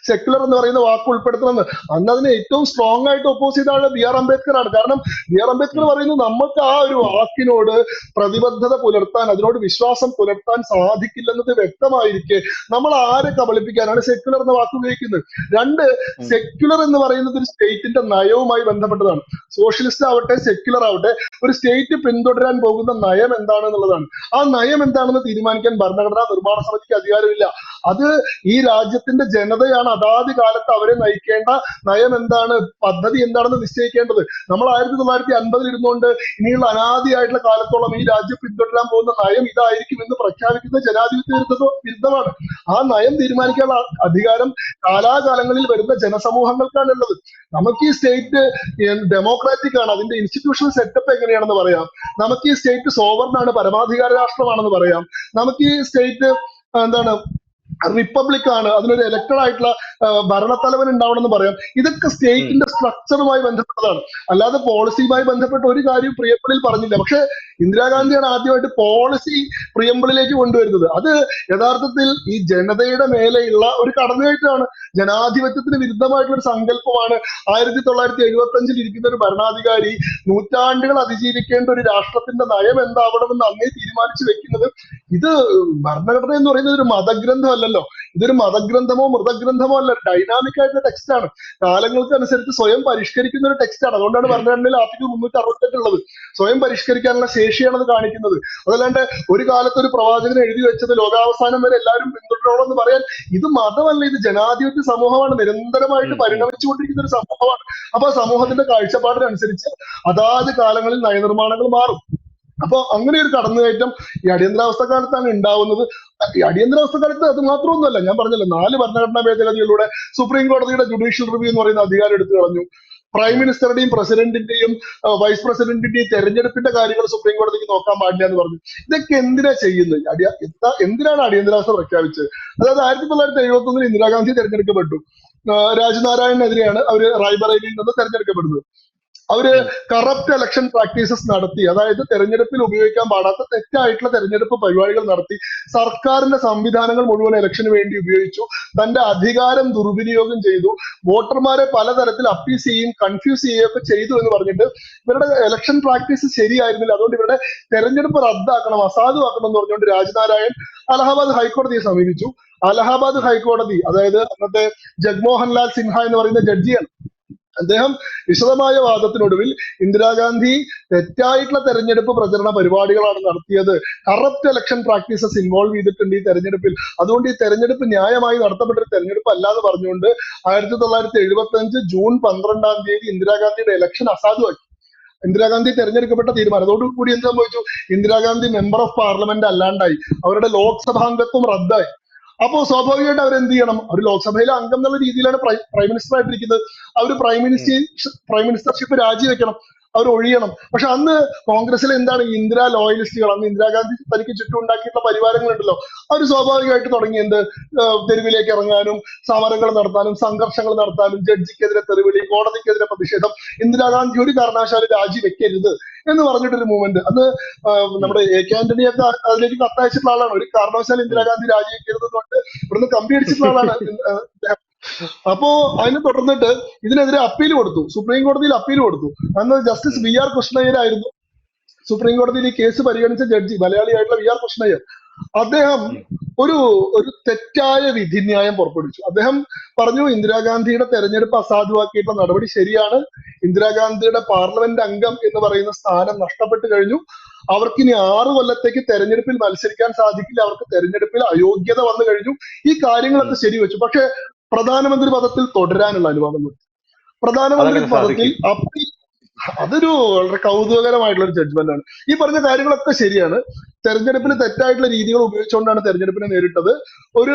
സെക്യുലർ എന്ന് പറയുന്ന വാക്ക് ഉൾപ്പെടുത്തണമെന്ന്. അന്ന് അതിനെ ഏറ്റവും സ്ട്രോങ് ആയിട്ട് ഒപ്പോസ് ചെയ്ത ആള് BR അംബേദ്കർ ആണ്. കാരണം BR അംബേദ്കർ പറയുന്നത് നമുക്ക് ആ ഒരു വാക്കിനോട് പ്രതിബദ്ധത പുലർത്താൻ, അതിനോട് വിശ്വാസം പുലർത്താൻ സാധിക്കില്ലെന്നത് വ്യക്തമായിരിക്കെ നമ്മൾ ആരെ കബളിപ്പിക്കാനാണ് സെക്യുലർ എന്ന വാക്ക് ഉപയോഗിക്കുന്നത്? രണ്ട്, സെക്യുലർ എന്ന് പറയുന്നത് ഒരു സ്റ്റേറ്റിന്റെ നയവുമായി ബന്ധപ്പെട്ടതാണ്. സോഷ്യലിസ്റ്റ് ആവട്ടെ സെക്യുലർ ആവട്ടെ, ഒരു സ്റ്റേറ്റ് പിന്തുടരാൻ പോകുന്ന നയം എന്താണെന്നുള്ളതാണ്. ആ നയം എന്താണെന്ന് തീരുമാനിക്കാൻ ഭരണഘടനാ നിർമ്മാണ സമിതിക്ക് അധികാരമില്ല. അത് ഈ രാജ്യത്തിന്റെ ജനതയാണ് അതാത് കാലത്ത് അവരെ നയിക്കേണ്ട നയം എന്താണ്, പദ്ധതി എന്താണെന്ന് നിശ്ചയിക്കേണ്ടത്. നമ്മൾ 1950 ഇരുന്നുകൊണ്ട് ഇനിയുള്ള അനാദിയായിട്ടുള്ള കാലത്തോളം ഈ രാജ്യം പിന്തുടരാൻ പോകുന്ന നയം ഇതായിരിക്കും എന്ന് പ്രഖ്യാപിക്കുന്ന ജനാധിപത്യ വിരുദ്ധമാണ്. ആ നയം തീരുമാനിക്കാനുള്ള അധികാരം കാലാകാലങ്ങളിൽ വരുന്ന ജനസമൂഹങ്ങൾക്കാണ് ഉള്ളത്. നമുക്ക് ഈ സ്റ്റേറ്റ് ഡെമോക്രാറ്റിക് ആണ്, അതിന്റെ ഇൻസ്റ്റിറ്റ്യൂഷണൽ സെറ്റപ്പ് എങ്ങനെയാണെന്ന് പറയാം. നമുക്ക് ഈ സ്റ്റേറ്റ് സോവറിൻ ആണ്, പരമാധികാര രാഷ്ട്രമാണെന്ന് പറയാം. നമുക്ക് ഈ സ്റ്റേറ്റ് എന്താണ്, റിപ്പബ്ലിക് ആണ്, അതിനൊരു എലക്ടഡ് ആയിട്ടുള്ള ഭരണത്തലവൻ ഉണ്ടാവണമെന്ന് പറയാം. ഇതൊക്കെ സ്റ്റേറ്റിന്റെ സ്ട്രക്ചറുമായി ബന്ധപ്പെട്ടതാണ്. അല്ലാതെ പോളിസിയുമായി ബന്ധപ്പെട്ട ഒരു കാര്യം പ്രിയമ്പിളിൽ പറഞ്ഞില്ല. പക്ഷെ ഇന്ദിരാഗാന്ധിയാണ് ആദ്യമായിട്ട് പോളിസി പ്രിയമ്പിളിലേക്ക് കൊണ്ടുവരുന്നത്. അത് യഥാർത്ഥത്തിൽ ഈ ജനതയുടെ മേലെയുള്ള ഒരു കടന്നുകയറ്റമാണ്. ജനാധിപത്യത്തിന് വിരുദ്ധമായിട്ടുള്ള ഒരു സങ്കല്പമാണ്. 1975 ഇരിക്കുന്ന ഒരു ഭരണാധികാരി നൂറ്റാണ്ടുകൾ അതിജീവിക്കേണ്ട ഒരു രാഷ്ട്രത്തിന്റെ നയം എന്താവണമെന്ന് അന്നേ തീരുമാനിച്ചു വെക്കുന്നത്. ഇത് ഭരണഘടന എന്ന് പറയുന്നത് ഒരു മതഗ്രന്ഥം അല്ലല്ലോ. ഇതൊരു മതഗ്രന്ഥമോ മൃതഗ്രന്ഥമോ അല്ല, ഡൈനാമിക് ആയിട്ടുള്ള ടെക്സ്റ്റ് ആണ്. കാലങ്ങൾക്ക് അനുസരിച്ച് സ്വയം പരിഷ്കരിക്കുന്ന ഒരു ടെക്സ്റ്റ് ആണ്. അതുകൊണ്ടാണ് ഭരണഘടനയിൽ ആർട്ടിക്കിൾ 368 ഉള്ളത്. സ്വയം പരിഷ്കരിക്കാനുള്ള ശേഷിയാണ് അത് കാണിക്കുന്നത്. അതല്ലാണ്ട് ഒരു കാലത്ത് ഒരു പ്രവാചകൻ എഴുതി വെച്ചത് ലോകാവസാനം വരെ എല്ലാവരും പിന്തുടരണമെന്ന് പറയാൻ ഇത് മതമല്ല, ഇത് ജനാധിപത്യ സമൂഹമാണ്. നിരന്തരമായിട്ട് പരിണമിച്ചുകൊണ്ടിരിക്കുന്ന ഒരു സമൂഹമാണ്. അപ്പൊ ആ സമൂഹത്തിന്റെ കാഴ്ചപ്പാടിനനുസരിച്ച് അതാത് കാലങ്ങളിൽ നയനിർമ്മാണങ്ങൾ മാറും. അപ്പൊ അങ്ങനെ ഒരു കടന്നുകയറ്റം ഈ അടിയന്തരാവസ്ഥ കാലത്താണ് ഉണ്ടാവുന്നത്. ഈ അടിയന്തരാവസ്ഥ കാലത്ത് അത് മാത്രമൊന്നുമല്ല, ഞാൻ പറഞ്ഞല്ലോ 4 ഭരണഘടനാ ഭേദഗതികളിലൂടെ സുപ്രീം കോടതിയുടെ ജുഡീഷ്യൽ റിവ്യൂ എന്ന് പറയുന്ന അധികാരം എടുത്തു കളഞ്ഞു. പ്രൈം മിനിസ്റ്ററുടെയും പ്രസിഡന്റിന്റെയും വൈസ് പ്രസിഡന്റിന്റെയും തെരഞ്ഞെടുപ്പിന്റെ കാര്യങ്ങൾ സുപ്രീം കോടതിക്ക് നോക്കാൻ പാടില്ല എന്ന് പറഞ്ഞു. ഇതൊക്കെ എന്തിനാ ചെയ്യുന്നത്? എന്തിനാണ് അടിയന്തരാവസ്ഥ പ്രഖ്യാപിച്ചത്? അതായത് 1971 ഇന്ദിരാഗാന്ധി തെരഞ്ഞെടുക്കപ്പെട്ടു. രാജ്നാരായണനെതിരെയാണ് അവര് റായ്ബറേലിയിൽ നിന്ന് തെരഞ്ഞെടുക്കപ്പെടുന്നത്. അവര് കറപ്റ്റ് ഇലക്ഷൻ പ്രാക്ടീസസ് നടത്തി, അതായത് തെരഞ്ഞെടുപ്പിൽ ഉപയോഗിക്കാൻ പാടാത്ത തെറ്റായിട്ടുള്ള തെരഞ്ഞെടുപ്പ് പരിപാടികൾ നടത്തി, സർക്കാരിന്റെ സംവിധാനങ്ങൾ മുഴുവൻ ഇലക്ഷന് വേണ്ടി ഉപയോഗിച്ചു, തന്റെ അധികാരം ദുർവിനിയോഗം ചെയ്തു, വോട്ടർമാരെ പലതരത്തിൽ അപ്പീസ് ചെയ്യുകയും കൺഫ്യൂസ് ചെയ്യുകയൊക്കെ ചെയ്തു എന്ന് പറഞ്ഞിട്ട് ഇവരുടെ ഇലക്ഷൻ പ്രാക്ടീസ് ശരിയായിരുന്നില്ല. അതുകൊണ്ട് ഇവരുടെ തെരഞ്ഞെടുപ്പ് റദ്ദാക്കണം, അസാധുവാക്കണം എന്ന് പറഞ്ഞുകൊണ്ട് രാജ്നാരായൺ അലഹാബാദ് ഹൈക്കോടതിയെ സമീപിച്ചു. അലഹാബാദ് ഹൈക്കോടതി, അതായത് അന്നത്തെ ജഗ്മോഹൻലാൽ സിൻഹ എന്ന് പറയുന്ന ജഡ്ജിയാണ്, അദ്ദേഹം വിശദമായ വാദത്തിനൊടുവിൽ ഇന്ദിരാഗാന്ധി തെറ്റായിട്ടുള്ള തെരഞ്ഞെടുപ്പ് പ്രചരണ പരിപാടികളാണ് നടത്തിയത്, കറപ്റ്റ് ഇലക്ഷൻ പ്രാക്ടീസസ് ഇൻവോൾവ് ചെയ്തിട്ടുണ്ട് ഈ തെരഞ്ഞെടുപ്പിൽ, അതുകൊണ്ട് ഈ തെരഞ്ഞെടുപ്പ് ന്യായമായി നടത്തപ്പെട്ട ഒരു തെരഞ്ഞെടുപ്പ് അല്ലാതെ പറഞ്ഞുകൊണ്ട് 1975 ജൂൺ 12 ഇന്ദിരാഗാന്ധിയുടെ ഇലക്ഷൻ അസാധുവാക്കി. ഇന്ദിരാഗാന്ധി തെരഞ്ഞെടുക്കപ്പെട്ട തീരുമാനം അതോടുകൂടി എന്ത് സംഭവിച്ചു? ഇന്ദിരാഗാന്ധി മെമ്പർ ഓഫ് പാർലമെന്റ് അല്ലാണ്ടായി, അവരുടെ ലോക്സഭാംഗത്വം റദ്ദായി. അപ്പോ സ്വാഭാവികമായിട്ട് അവരെന്ത് ചെയ്യണം? അവർ ലോക്സഭയിലെ അംഗം എന്നുള്ള രീതിയിലാണ് പ്രൈം മിനിസ്റ്റർ ആയിട്ടിരിക്കുന്നത്. അവർ പ്രൈം മിനിസ്റ്റർഷിപ്പ് രാജിവെക്കണം, അവർ ഒഴിയണം. പക്ഷെ അന്ന് കോൺഗ്രസിൽ എന്താണ് ഇന്ദിര ലോയലിസ്റ്റുകൾ, അന്ന് ഇന്ദിരാഗാന്ധി തനിക്ക് ചുറ്റും ഉണ്ടാക്കിയിട്ടുള്ള പരിവാരങ്ങളുണ്ടല്ലോ, അവർ സ്വാഭാവികമായിട്ട് തുടങ്ങി എന്ത് തെരുവിലേക്ക് ഇറങ്ങാനും സമരങ്ങൾ നടത്താനും സംഘർഷങ്ങൾ നടത്താനും, ജഡ്ജിക്കെതിരെ തെരുവിളി, കോടതിക്കെതിരെ പ്രതിഷേധം, ഇന്ദിരാഗാന്ധി ഒരു കാരണവശാലും രാജിവെക്കരുത് എന്ന് പറഞ്ഞിട്ടൊരു മൂവ്മെന്റ്. അന്ന് നമ്മുടെ AK ആന്റണിയൊക്കെ അതിലേക്ക് കത്തയച്ചിട്ടുള്ള ആളാണ്. ഒരു കാരണവശാലും ഇന്ദിരാഗാന്ധി രാജിവെക്കരുത് എന്നുകൊണ്ട് ഇവിടുന്ന് കമ്പി അടിച്ചിട്ടുള്ള ആളാണ്. അപ്പോ അതിനെ തുടർന്നിട്ട് ഇതിനെതിരെ അപ്പീൽ കൊടുത്തു, സുപ്രീം കോടതിയിൽ അപ്പീൽ കൊടുത്തു. അന്ന് ജസ്റ്റിസ് BR കൃഷ്ണയ്യരായിരുന്നു സുപ്രീം കോടതിയിൽ ഈ കേസ് പരിഗണിച്ച ജഡ്ജി, മലയാളിയായിട്ടുള്ള BR കൃഷ്ണയ്യർ. അദ്ദേഹം ഒരു തെറ്റായ വിധിന്യായം പുറപ്പെടുവിച്ചു. അദ്ദേഹം പറഞ്ഞു, ഇന്ദിരാഗാന്ധിയുടെ തെരഞ്ഞെടുപ്പ് അസാധുവാക്കിയിട്ടുള്ള നടപടി ശരിയാണ്, ഇന്ദിരാഗാന്ധിയുടെ പാർലമെന്റ് അംഗം എന്ന് പറയുന്ന സ്ഥാനം നഷ്ടപ്പെട്ടു കഴിഞ്ഞു, അവർക്ക് ഇനി 6 കൊല്ലത്തേക്ക് തെരഞ്ഞെടുപ്പിൽ മത്സരിക്കാൻ സാധിക്കില്ല, അവർക്ക് തെരഞ്ഞെടുപ്പിൽ അയോഗ്യത വന്നു കഴിഞ്ഞു. ഈ കാര്യങ്ങളൊക്കെ ശരിവെച്ചു. പക്ഷെ പ്രധാനമന്ത്രി പദത്തിൽ തുടരാനുള്ള അനുവാദം കൊടുത്തു. പ്രധാനമന്ത്രി പദത്തിൽ അതൊരു വളരെ കൗതുകകരമായിട്ടുള്ള ഒരു ജഡ്ജ്മെന്റ് ആണ്. ഈ പറഞ്ഞ കാര്യങ്ങളൊക്കെ ശരിയാണ്. തെരഞ്ഞെടുപ്പിൽ ഉം, തെറ്റായിട്ടുള്ള രീതികൾ ഉപയോഗിച്ചുകൊണ്ടാണ് തെരഞ്ഞെടുപ്പിനെ നേരിട്ടത്. ഒരു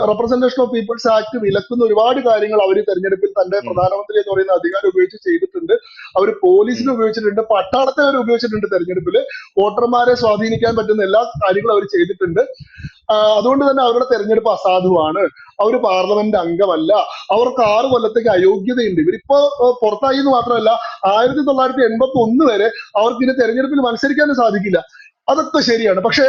റെപ്രസെന്റേഷൻ ഓഫ് പീപ്പിൾസ് ആക്ട് വിലക്കുന്ന ഒരുപാട് കാര്യങ്ങൾ അവർ തെരഞ്ഞെടുപ്പിൽ തന്റെ ഉം, പ്രധാനമന്ത്രി എന്ന് പറയുന്ന അധികാരം ഉപയോഗിച്ച് ചെയ്തിട്ടുണ്ട്. അവർ ഉം, പോലീസിനെ ഉപയോഗിച്ചിട്ടുണ്ട്, പട്ടാളത്തെ അവർ ഉപയോഗിച്ചിട്ടുണ്ട്. തെരഞ്ഞെടുപ്പിൽ വോട്ടർമാരെ സ്വാധീനിക്കാൻ പറ്റുന്ന എല്ലാ കാര്യങ്ങളും അവർ ചെയ്തിട്ടുണ്ട്. അതുകൊണ്ട് തന്നെ അവരുടെ തെരഞ്ഞെടുപ്പ് അസാധുവാണ്. അവർ പാർലമെന്റ് അംഗമല്ല, അവർക്ക് 6 കൊല്ലത്തേക്ക് അയോഗ്യതയുണ്ട്. ഇവരിപ്പോ പുറത്തായി എന്ന് മാത്രമല്ല, 1981 വരെ അവർക്ക് ഇനി തെരഞ്ഞെടുപ്പിൽ മത്സരിക്കാനും സാധിക്കില്ല. അതൊക്കെ ശരിയാണ്. പക്ഷെ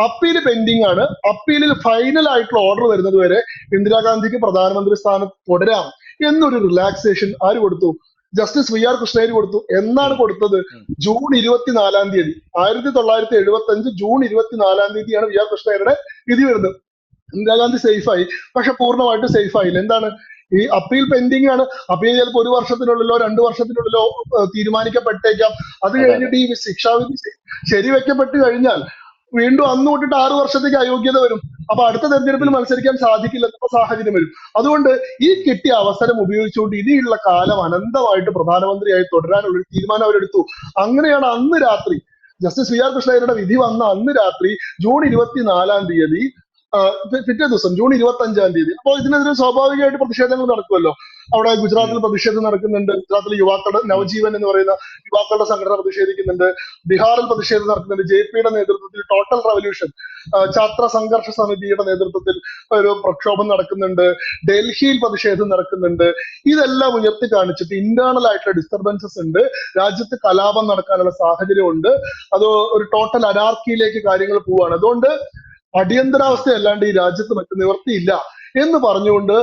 അപ്പീൽ പെൻഡിങ് ആണ്. അപ്പീലിൽ ഫൈനൽ ആയിട്ടുള്ള ഓർഡർ വരുന്നത് വരെ ഇന്ദിരാഗാന്ധിക്ക് പ്രധാനമന്ത്രി സ്ഥാനം തുടരാം എന്നൊരു റിലാക്സേഷൻ ആര് കൊടുത്തു? ജസ്റ്റിസ് വി ആർ കൃഷ്ണയ്യർ കൊടുത്തു. എന്നാണ് ഉം, കൊടുത്തത്? ഉം. ജൂൺ 24 1975 ജൂൺ 24 വി ആർ കൃഷ്ണയ്യരുടെ വിധി വരുന്നത്. ഇന്ദിരാഗാന്ധി സേഫായി. പക്ഷെ പൂർണ്ണമായിട്ടും സേഫ് ആയില്ല. എന്താണ്? ഈ അപ്പീൽ പെൻഡിങ് ആണ്. അപ്പീൽ ചിലപ്പോൾ 1 വർഷത്തിനുള്ളിലോ 2 വർഷത്തിനുള്ളിലോ തീരുമാനിക്കപ്പെട്ടേക്കാം. അത് അതെ, അതെ. കഴിഞ്ഞിട്ട് ഈ ശിക്ഷാവിധി ശരിവെക്കപ്പെട്ട് കഴിഞ്ഞാൽ വീണ്ടും അന്ന് തൊട്ടിട്ട് 6 വർഷത്തേക്ക് അയോഗ്യത വരും. അപ്പൊ അടുത്ത തെരഞ്ഞെടുപ്പിൽ ഉം, മത്സരിക്കാൻ സാധിക്കില്ലെന്ന സാഹചര്യം വരും. അതുകൊണ്ട് ഈ കിട്ടിയ അവസരം ഉപയോഗിച്ചുകൊണ്ട് ഇനിയുള്ള കാലം അനന്തമായിട്ട് പ്രധാനമന്ത്രിയായി തുടരാനുള്ള ഒരു തീരുമാനം അവരെടുത്തു. അങ്ങനെയാണ് അന്ന് രാത്രി ജസ്റ്റിസ് വി ആർ കൃഷ്ണയ്യരുടെ വിധി വന്ന അന്ന് രാത്രി ജൂൺ 24 പിറ്റേ ദിവസം ജൂൺ 25 അപ്പോൾ ഇതിനെതിരെ സ്വാഭാവികമായിട്ട് പ്രതിഷേധങ്ങൾ നടക്കുമല്ലോ. അവിടെ ഉം, ഗുജറാത്തിൽ പ്രതിഷേധം നടക്കുന്നുണ്ട്. ഗുജറാത്തിലെ യുവാക്കളുടെ നവജീവൻ എന്ന് പറയുന്ന യുവാക്കളുടെ സംഘടന പ്രതിഷേധിക്കുന്നുണ്ട്. ബീഹാറിൽ പ്രതിഷേധം നടക്കുന്നുണ്ട്. JP-യുടെ നേതൃത്വത്തിൽ ടോട്ടൽ റവല്യൂഷൻ ഛാത്ര സംഘർഷ സമിതിയുടെ നേതൃത്വത്തിൽ ഒരു പ്രക്ഷോഭം നടക്കുന്നുണ്ട്. ഡൽഹിയിൽ പ്രതിഷേധം നടക്കുന്നുണ്ട്. ഇതെല്ലാം ഉയർത്തി കാണിച്ചിട്ട് ഇന്റേണൽ ആയിട്ടുള്ള ഡിസ്റ്റർബൻസസ് ഉണ്ട്. രാജ്യത്ത് കലാപം നടക്കാനുള്ള സാഹചര്യം ഉണ്ട്. അത് ഒരു ടോട്ടൽ അനാർക്കിയിലേക്ക് കാര്യങ്ങൾ പോവാണ്. അതുകൊണ്ട് ഉം, അടിയന്തരാവസ്ഥ അല്ലാണ്ട് ഈ രാജ്യത്ത് മറ്റു നിവർത്തിയില്ല എന്ന് പറഞ്ഞുകൊണ്ട്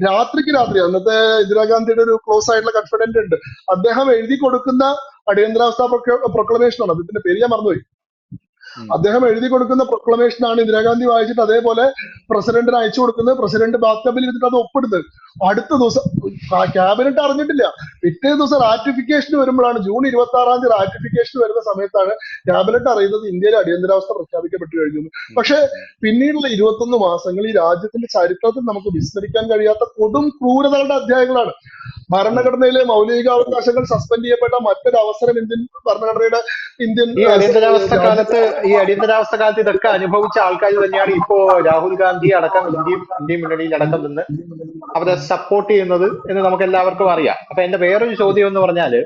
രാത്രിക്ക് രാത്രി അന്നത്തെ ഇന്ദിരാഗാന്ധിയുടെ ഒരു ക്ലോസ് ആയിട്ടുള്ള കൺഫിഡന്റ് ഉണ്ട്. അദ്ദേഹം എഴുതി കൊടുക്കുന്ന അടിയന്തരാവസ്ഥ പ്രൊക്ലമേഷൻ ആണ്. അതിന്റെ പേര് ഞാൻ മറന്നുപോയി. ഉം. അദ്ദേഹം എഴുതി കൊടുക്കുന്ന പ്രൊക്ലമേഷൻ ആണ് ഇന്ദിരാഗാന്ധി വായിച്ചിട്ട് അതേപോലെ പ്രസിഡന്റിന് അയച്ചു കൊടുക്കുന്നത്. പ്രസിഡന്റ് ബാത്ടബിൽ ഇരുന്നിട്ട് അത് ഒപ്പിടുന്നത്. അടുത്ത ദിവസം ക്യാബിനറ്റ് അറിഞ്ഞിട്ടില്ല. പിറ്റേ ദിവസം റാറ്റിഫിക്കേഷൻ വരുമ്പോഴാണ് ജൂൺ 26 റാറ്റിഫിക്കേഷൻ വരുന്ന സമയത്താണ് ക്യാബിനറ്റ് അറിയുന്നത് ഇന്ത്യയിലെ അടിയന്തരാവസ്ഥ പ്രഖ്യാപിക്കപ്പെട്ടു കഴിഞ്ഞു. പക്ഷെ പിന്നീടുള്ള 21 മാസങ്ങൾ ഈ രാജ്യത്തിന്റെ ചരിത്രത്തിൽ നമുക്ക് വിസ്മരിക്കാൻ കഴിയാത്ത കൊടും ക്രൂരതകളുടെ അധ്യായങ്ങളാണ്. ഭരണഘടനയിലെ മൗലികാവകാശങ്ങൾ സസ്പെൻഡ് ചെയ്യപ്പെട്ട മറ്റൊരു അവസരം ഇന്ത്യൻ ഭരണഘടനയുടെ ഇന്ത്യൻ ഈ അടിയന്തരാവസ്ഥ കാലത്ത് രാജ്യത്ത് ഈ അടിയന്തരാവസ്ഥ കാലത്ത് ഇതൊക്കെ അനുഭവിച്ച ആൾക്കാർ തന്നെയാണ് ഇപ്പോ രാഹുൽ ഗാന്ധി അടക്കം ഇന്ത്യൻ മുന്നണിയിൽ അടക്കം നിന്ന് അവരെ സപ്പോർട്ട് ചെയ്യുന്നത് എന്ന് നമുക്ക് എല്ലാവർക്കും അറിയാം. അപ്പൊ എന്റെ വേറൊരു ചോദ്യം എന്ന് പറഞ്ഞാല്,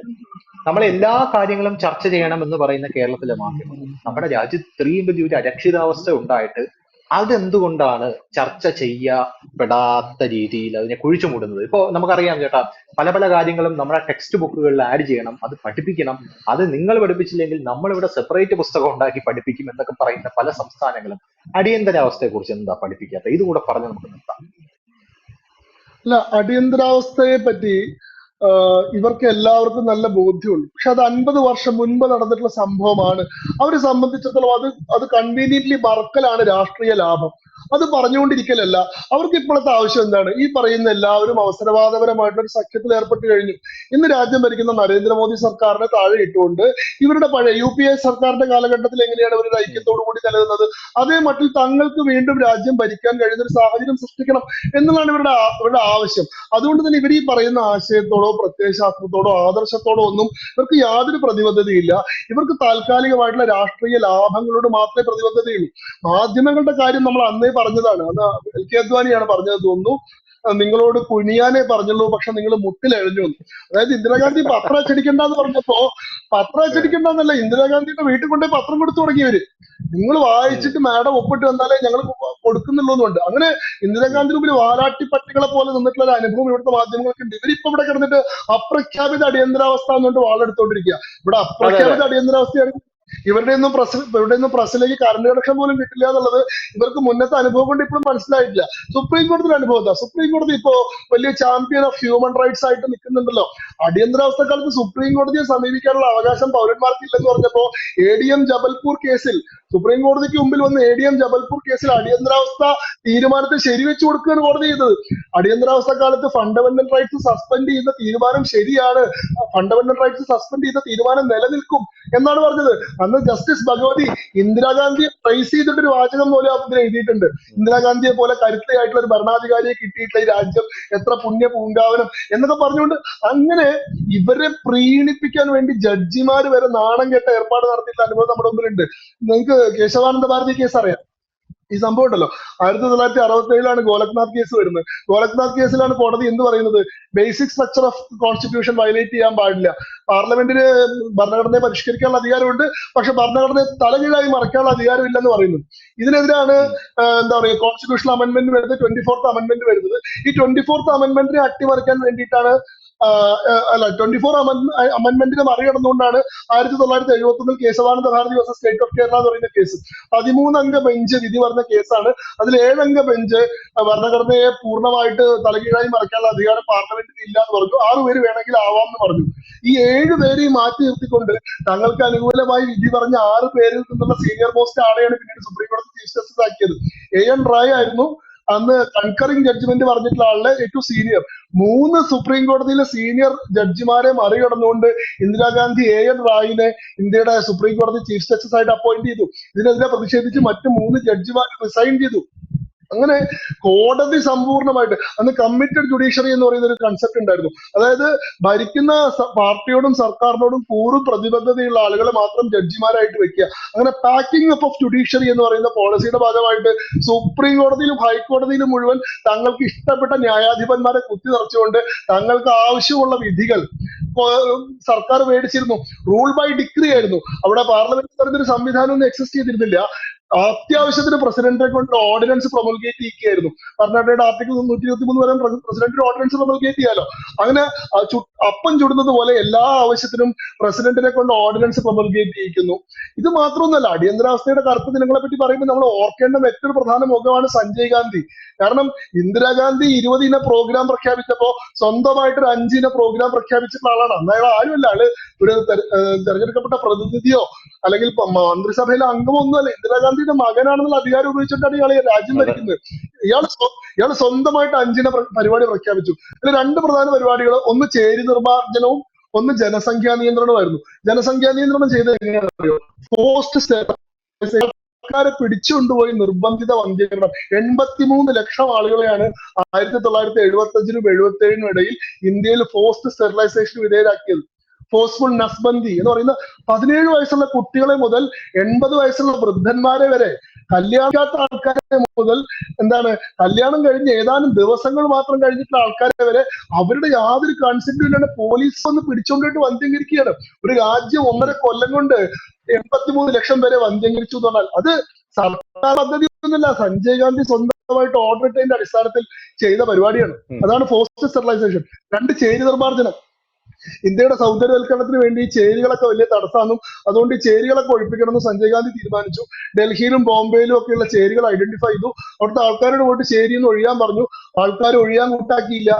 നമ്മൾ എല്ലാ കാര്യങ്ങളും ചർച്ച ചെയ്യണം എന്ന് പറയുന്ന കേരളത്തിലെ മാധ്യമങ്ങൾ നമ്മുടെ രാജ്യത്ത് ഇത്രയും വലിയ ഒരു അരക്ഷിതാവസ്ഥ ഉണ്ടായിട്ട് അതെന്തുകൊണ്ടാണ് ചർച്ച ചെയ്യപ്പെടാത്ത രീതിയിൽ അതിനെ കുഴിച്ചു മൂടുന്നത്? ഇപ്പോ നമുക്കറിയാം ചേട്ടാ, പല പല കാര്യങ്ങളും നമ്മുടെ ടെക്സ്റ്റ് ബുക്കുകളിൽ ആഡ് ചെയ്യണം, അത് പഠിപ്പിക്കണം, അത് നിങ്ങൾ പഠിപ്പിച്ചില്ലെങ്കിൽ നമ്മളിവിടെ സെപ്പറേറ്റ് പുസ്തകം ഉണ്ടാക്കി പഠിപ്പിക്കും എന്നൊക്കെ പറയുന്ന പല സംസ്ഥാനങ്ങളും അടിയന്തരാവസ്ഥയെ കുറിച്ച് എന്താ പഠിപ്പിക്കാത്ത? ഇതുകൂടെ പറഞ്ഞ് നമുക്ക് നിർത്താം. അല്ല, അടിയന്തരാവസ്ഥയെ പറ്റി ഇവർക്ക് എല്ലാവർക്കും നല്ല ബോധ്യമുണ്ട്. പക്ഷെ അത് 50 വർഷം മുൻപ് നടന്നിട്ടുള്ള സംഭവമാണ്. അവരെ സംബന്ധിച്ചിടത്തോളം അത് കൺവീനിയന്റ്ലി മറക്കലാണ് രാഷ്ട്രീയ ലാഭം. അത് പറഞ്ഞുകൊണ്ടിരിക്കലല്ല. അവർക്ക് ഇപ്പോഴത്തെ ആവശ്യം എന്താണ്? ഈ പറയുന്ന എല്ലാവരും അവസരവാദപരമായിട്ടുള്ള ഒരു സഖ്യത്തിൽ ഏർപ്പെട്ട് കഴിഞ്ഞു. ഇന്ന് രാജ്യം ഭരിക്കുന്ന നരേന്ദ്രമോദി സർക്കാരിനെ താഴെ ഇട്ടുകൊണ്ട് ഇവരുടെ പഴയ UPA സർക്കാരിന്റെ കാലഘട്ടത്തിൽ എങ്ങനെയാണ് ഇവർ ഐക്യത്തോടു കൂടി നിലനിന്നത്, അതേ മട്ടിൽ തങ്ങൾക്ക് വീണ്ടും രാജ്യം ഭരിക്കാൻ കഴിയുന്ന ഒരു സാഹചര്യം സൃഷ്ടിക്കണം എന്നുള്ളതാണ് ഇവരുടെ ആവശ്യം. അതുകൊണ്ട് തന്നെ ഇവർ ഈ പറയുന്ന ആശയത്തോടോ പ്രത്യയശാസ്ത്രത്തോടോ ആദർശത്തോടോ ഒന്നും ഇവർക്ക് യാതൊരു പ്രതിബദ്ധതയില്ല. ഇവർക്ക് താൽക്കാലികമായിട്ടുള്ള രാഷ്ട്രീയ ലാഭങ്ങളോട് മാത്രമേ പ്രതിബദ്ധതയുള്ളൂ. മാധ്യമങ്ങളുടെ കാര്യം നമ്മൾ അന്നേ പറഞ്ഞതാണ്. അത് LK അദ്വാനിയാണ് പറഞ്ഞത് തോന്നുന്നു. നിങ്ങളോട് കുനിയാനേ പറഞ്ഞുള്ളൂ, പക്ഷെ നിങ്ങൾ മുട്ടിലെഴഞ്ഞു. അതായത് ഇന്ദിരാഗാന്ധി പത്രം അച്ചടിക്കണ്ടെന്ന് പറഞ്ഞപ്പോ പത്രം അച്ചടിക്കണ്ടെന്നല്ല, ഇന്ദിരാഗാന്ധിയുടെ വീട്ടിൽ കൊണ്ടേ പത്രം കൊടുത്തു തുടങ്ങിയവര്. നിങ്ങൾ വായിച്ചിട്ട് മാഡം ഒപ്പിട്ട് വന്നാലേ ഞങ്ങൾ കൊടുക്കുന്നുള്ളൂന്നുണ്ട്. അങ്ങനെ ഇന്ദിരാഗാന്ധി മുമ്പിൽ വാലാട്ടി പട്ടികളെ പോലെ നിന്നിട്ടുള്ള ഒരു അനുഭവം ഇവിടുത്തെ മാധ്യമങ്ങൾക്കുണ്ട്. ഇവരിപ്പോ ഇവിടെ കിടന്നിട്ട് അപ്രഖ്യാപിത അടിയന്തരാവസ്ഥ എന്നുകൊണ്ട് വാളെടുത്തോണ്ടിരിക്കുക. ഇവിടെ അതെ, അതെ. അപ്രഖ്യാപിത അടിയന്തരാവസ്ഥയാണ്. ഇവരുടെ ഒന്നും പ്രസിലേക്ക് കറണ്ട് കണക്ഷൻ പോലും കിട്ടില്ല എന്നുള്ളത് ഇവർക്ക് മുന്നത്തെ അനുഭവം കൊണ്ട് ഇപ്പോഴും മനസ്സിലായിട്ടില്ല. സുപ്രീം കോടതിയുടെ അനുഭവം എന്താ? സുപ്രീം കോടതി ഇപ്പോ വലിയ ചാമ്പ്യൻ ഓഫ് ഹ്യൂമൻ റൈറ്റ്സ് ആയിട്ട് നിൽക്കുന്നുണ്ടല്ലോ. അടിയന്തരാവസ്ഥ കാലത്ത് സുപ്രീം കോടതിയെ സമീപിക്കാനുള്ള അവകാശം പൗരന്മാർക്ക് ഇല്ലെന്ന് പറഞ്ഞപ്പോ ADM ജബൽപൂർ കേസിൽ സുപ്രീം കോടതിക്ക് മുമ്പിൽ വന്ന് ADM ജബൽപൂർ കേസിൽ അടിയന്തരാവസ്ഥ തീരുമാനത്തെ ശരിവെച്ചു കൊടുക്കുകയാണ് കോടതി ചെയ്തത്. അടിയന്തരാവസ്ഥ കാലത്ത് ഫണ്ടമെന്റൽ റൈറ്റ്സ് സസ്പെൻഡ് ചെയ്യുന്ന തീരുമാനം ശരിയാണ്, ഫണ്ടമെന്റൽ റൈറ്റ്സ് സസ്പെൻഡ് ചെയ്ത തീരുമാനം നിലനിൽക്കും എന്നാണ് പറഞ്ഞത്. അന്ന് ജസ്റ്റിസ് ഭഗവതി ഇന്ദിരാഗാന്ധിയെ പ്രൈസ് ചെയ്തിട്ടൊരു വാചകം പോലെ അതിൽ എഴുതിയിട്ടുണ്ട്. ഇന്ദിരാഗാന്ധിയെ പോലെ കരുത്തയായിട്ടുള്ള ഒരു ഭരണാധികാരിയെ കിട്ടിയിട്ടുള്ള ഈ രാജ്യം എത്ര പുണ്യ പൂങ്കാവനം എന്നൊക്കെ പറഞ്ഞുകൊണ്ട് അങ്ങനെ ഇവരെ പ്രീണിപ്പിക്കാൻ വേണ്ടി ജഡ്ജിമാർ വരെ നാണം കെട്ട ഏർപ്പാട് നടത്തിയിട്ടുള്ള അനുഭവം നമ്മുടെ മുമ്പിലുണ്ട്. നിങ്ങൾക്ക് കേശവാനന്ദ ഭാരതി കേസ് അറിയാം. ഈ സംഭവം ഉണ്ടല്ലോ, 1967 ഗോലക്നാഥ് കേസ് വരുന്നത്. ഗോലക്നാഥ് കേസിലാണ് കോടതി എന്ത് പറയുന്നത്? Basic structure of constitution violate ചെയ്യാൻ പാടില്ല. പാർലമെന്റിന് ഭരണഘടനയെ പരിഷ്കരിക്കാനുള്ള അധികാരമുണ്ട്, പക്ഷെ ഭരണഘടനയെ തലകീഴായി മറക്കാനുള്ള അധികാരമില്ലെന്ന് പറയുന്നു. ഇതിനെതിരാണ് എന്താ പറയുക, കോൺസ്റ്റിറ്റ്യൂഷണൽ അമെന്റ്മെന്റ് വരുന്നത്, 24th അമെന്റ്മെന്റ് വരുന്നത്. ഈ 24th അമെന്റ്മെന്റിനെ അട്ടിമറിക്കാൻ വേണ്ടിയിട്ടാണ്, അല്ല 24 അമെന്റ്മെന്റിനെ മറികടന്നുകൊണ്ടാണ് 1971 Kesavananda Bharati versus state of Kerala എന്ന് പറയുന്ന കേസ്. 13 അംഗ ബെഞ്ച് വിധി പറഞ്ഞ കേസാണ്. അതിൽ 7 അംഗ ബെഞ്ച് ഭരണഘടനയെ പൂർണ്ണമായിട്ട് തലകീഴായി മറക്കാനുള്ള അധികാരം പാർലമെന്റിന് ഇല്ല എന്ന് പറഞ്ഞു. 6 പേര് വേണമെങ്കിൽ ആവാം എന്ന് പറഞ്ഞു. ഈ 7 പേരെയും മാറ്റി നിർത്തിക്കൊണ്ട് തങ്ങൾക്ക് അനുകൂലമായി വിധി പറഞ്ഞ 6 പേരിൽ നിന്നുള്ള സീനിയർ മോസ്റ്റ് ആളെയാണ് പിന്നീട് സുപ്രീം കോടതി ചീഫ് ജസ്റ്റിസ് ആക്കിയത്. AN റായ് ആയിരുന്നു അന്ന് കൺകറിംഗ് ജഡ്ജ്മെന്റ് പറഞ്ഞിട്ടുള്ള ആളിലെ ഏറ്റവും സീനിയർ. 3 സുപ്രീം കോടതിയിലെ സീനിയർ ജഡ്ജിമാരെ മറികടന്നുകൊണ്ട് ഇന്ദിരാഗാന്ധി AN റായിനെ ഇന്ത്യയുടെ സുപ്രീം കോടതി ചീഫ് ജസ്റ്റിസ് ആയിട്ട് അപ്പോയിന്റ് ചെയ്തു. ഇതിനെതിരെ പ്രതിഷേധിച്ച് മറ്റ് 3 ജഡ്ജിമാർ റിസൈൻ ചെയ്തു. അങ്ങനെ കോടതി സമ്പൂർണ്ണമായിട്ട്, അന്ന് കമ്മിറ്റഡ് ജുഡീഷ്യറി എന്ന് പറയുന്ന ഒരു കൺസെപ്റ്റ് ഉണ്ടായിരുന്നു. അതായത് ഭരിക്കുന്ന പാർട്ടിയോടും സർക്കാരിനോടും പൂർവ്വ പ്രതിബദ്ധതയുള്ള ആളുകളെ മാത്രം ജഡ്ജിമാരായിട്ട് വെക്കുക. അങ്ങനെ പാക്കിംഗ് അപ്പ് ഓഫ് ജുഡീഷ്യറി എന്ന് പറയുന്ന പോളിസിയുടെ ഭാഗമായിട്ട് സുപ്രീം കോടതിയിലും ഹൈക്കോടതിയിലും മുഴുവൻ തങ്ങൾക്ക് ഇഷ്ടപ്പെട്ട ന്യായാധിപന്മാരെ കുത്തി നിറച്ചുകൊണ്ട് തങ്ങൾക്ക് ആവശ്യമുള്ള വിധികൾ സർക്കാർ മേടിച്ചിരുന്നു. റൂൾ ബൈ ഡിഗ്രി ആയിരുന്നു. അവിടെ പാർലമെന്റ് തരത്തിലൊരു സംവിധാനം ഒന്നും എക്സിസ്റ്റ് ചെയ്തിരുന്നില്ല. അത്യാവശ്യത്തിന് പ്രസിഡന്റിനെ കൊണ്ട് ഓർഡിനൻസ് പ്രൊമൾഗേറ്റ് ചെയ്യുകയായിരുന്നു. ഭരണഘടനയുടെ ആർട്ടിക്കിൾ 123 വരെ പ്രസിഡന്റിന് ഓർഡിനൻസ് പ്രൊമൾഗേറ്റ് ചെയ്യാലോ. അങ്ങനെ അപ്പം ചുടുന്നത് പോലെ എല്ലാ ആവശ്യത്തിനും പ്രസിഡന്റിനെ കൊണ്ട് ഓർഡിനൻസ് പ്രൊമൾഗേറ്റ് ചെയ്യിക്കുന്നു. ഇത് മാത്രമൊന്നുമല്ല, അടിയന്തരാവസ്ഥയുടെ കറുത്ത ദിനങ്ങളെ പറ്റി പറയുമ്പോൾ നമ്മൾ ഓർക്കേണ്ട മറ്റൊരു പ്രധാന മുഖമാണ് സഞ്ജയ് ഗാന്ധി. കാരണം ഇന്ദിരാഗാന്ധി 20 ഇന പ്രോഗ്രാം പ്രഖ്യാപിച്ചപ്പോ സ്വന്തമായിട്ടൊരു 5 ഇന പ്രോഗ്രാം പ്രഖ്യാപിച്ചിട്ടുള്ള ആളാണ്. അന്ന് അയാൾ ആരുമല്ല, ആള് ഒരു തെരഞ്ഞെടുക്കപ്പെട്ട പ്രതിനിധിയോ അല്ലെങ്കിൽ മന്ത്രിസഭയിലെ അംഗമൊന്നുമല്ല, ഇന്ദിരാഗാന്ധിയുടെ മകനാണെന്നുള്ള അധികാരം ഉപയോഗിച്ചിട്ടാണ് ഇയാൾ രാജ്യം ഭരിക്കുന്നത്. ഇയാൾ സ്വന്തമായിട്ട് 5 ഇന പരിപാടി പ്രഖ്യാപിച്ചു. അതിൽ 2 പ്രധാന പരിപാടികൾ, ഒന്ന് ചേരി നിർമ്മാർജ്ജനവും ഒന്ന് ജനസംഖ്യാ നിയന്ത്രണമായിരുന്നു. ജനസംഖ്യാ നിയന്ത്രണം ചെയ്തത് എങ്ങനെയാണെന്ന് അറിയോ? പോസ്റ്റ് ആൾക്കാരെ പിടിച്ചുകൊണ്ടുപോയി നിർബന്ധിത വന്ധ്യീകരണം. 83 ലക്ഷം ആളുകളെയാണ് 1975 77 ഇടയിൽ ഇന്ത്യയിൽ ഫോസ്റ്റ് സ്റ്റെറിലൈസേഷൻ വിധേയരാക്കിയത്. ഫോഴ്സ്ഫുൾ നസ്ബന്ദി എന്ന് പറയുന്ന 17 വയസ്സുള്ള കുട്ടികളെ മുതൽ 80 വയസ്സുള്ള വൃദ്ധന്മാരെ വരെ, കല്യാണിക്കാത്ത ആൾക്കാരെ മുതൽ കല്യാണം കഴിഞ്ഞ് ഏതാനും ദിവസങ്ങൾ മാത്രം കഴിഞ്ഞിട്ടുള്ള ആൾക്കാരെ വരെ അവരുടെ യാതൊരു കൺസെന്റും ഇല്ലാതെ പോലീസ് വന്ന് പിടിച്ചുകൊണ്ടിട്ട് വന്ധ്യംകരിക്കുകയാണ്. ഒരു രാജ്യം 1.5 കൊല്ലം കൊണ്ട് 83 ലക്ഷം പേരെ വന്ധ്യംകരിച്ചു എന്ന് പറഞ്ഞാൽ അത് സർക്കാർ പദ്ധതി ഒന്നുമില്ല, സഞ്ജയ് ഗാന്ധി സ്വന്തമായിട്ട് ഓർഡർ ഇട്ടതിന്റെ അടിസ്ഥാനത്തിൽ ചെയ്ത പരിപാടിയാണ്. അതാണ് ഫോഴ്സ്ഡ് സ്റ്റെറിലൈസേഷൻ. 2 ചേരി നിർമ്മാർജ്ജനം. ഇന്ത്യയുടെ സൗന്ദര്യവൽക്കരണത്തിന് വേണ്ടി ഈ ചേരികളൊക്കെ വലിയ തടസ്സമാണെന്നും അതുകൊണ്ട് ഈ ചേരികളൊക്കെ ഒഴിപ്പിക്കണമെന്ന് സഞ്ജയ് ഗാന്ധി തീരുമാനിച്ചു. ഡൽഹിയിലും ബോംബെയിലും ഒക്കെയുള്ള ചേരികൾ ഐഡന്റിഫൈ ചെയ്തു. അവിടുത്തെ ആൾക്കാരോട് പോയിട്ട് ചേരിന്ന് ഒഴിയാൻ പറഞ്ഞു. ആൾക്കാർ ഒഴിയാൻ കൂട്ടാക്കിയില്ല.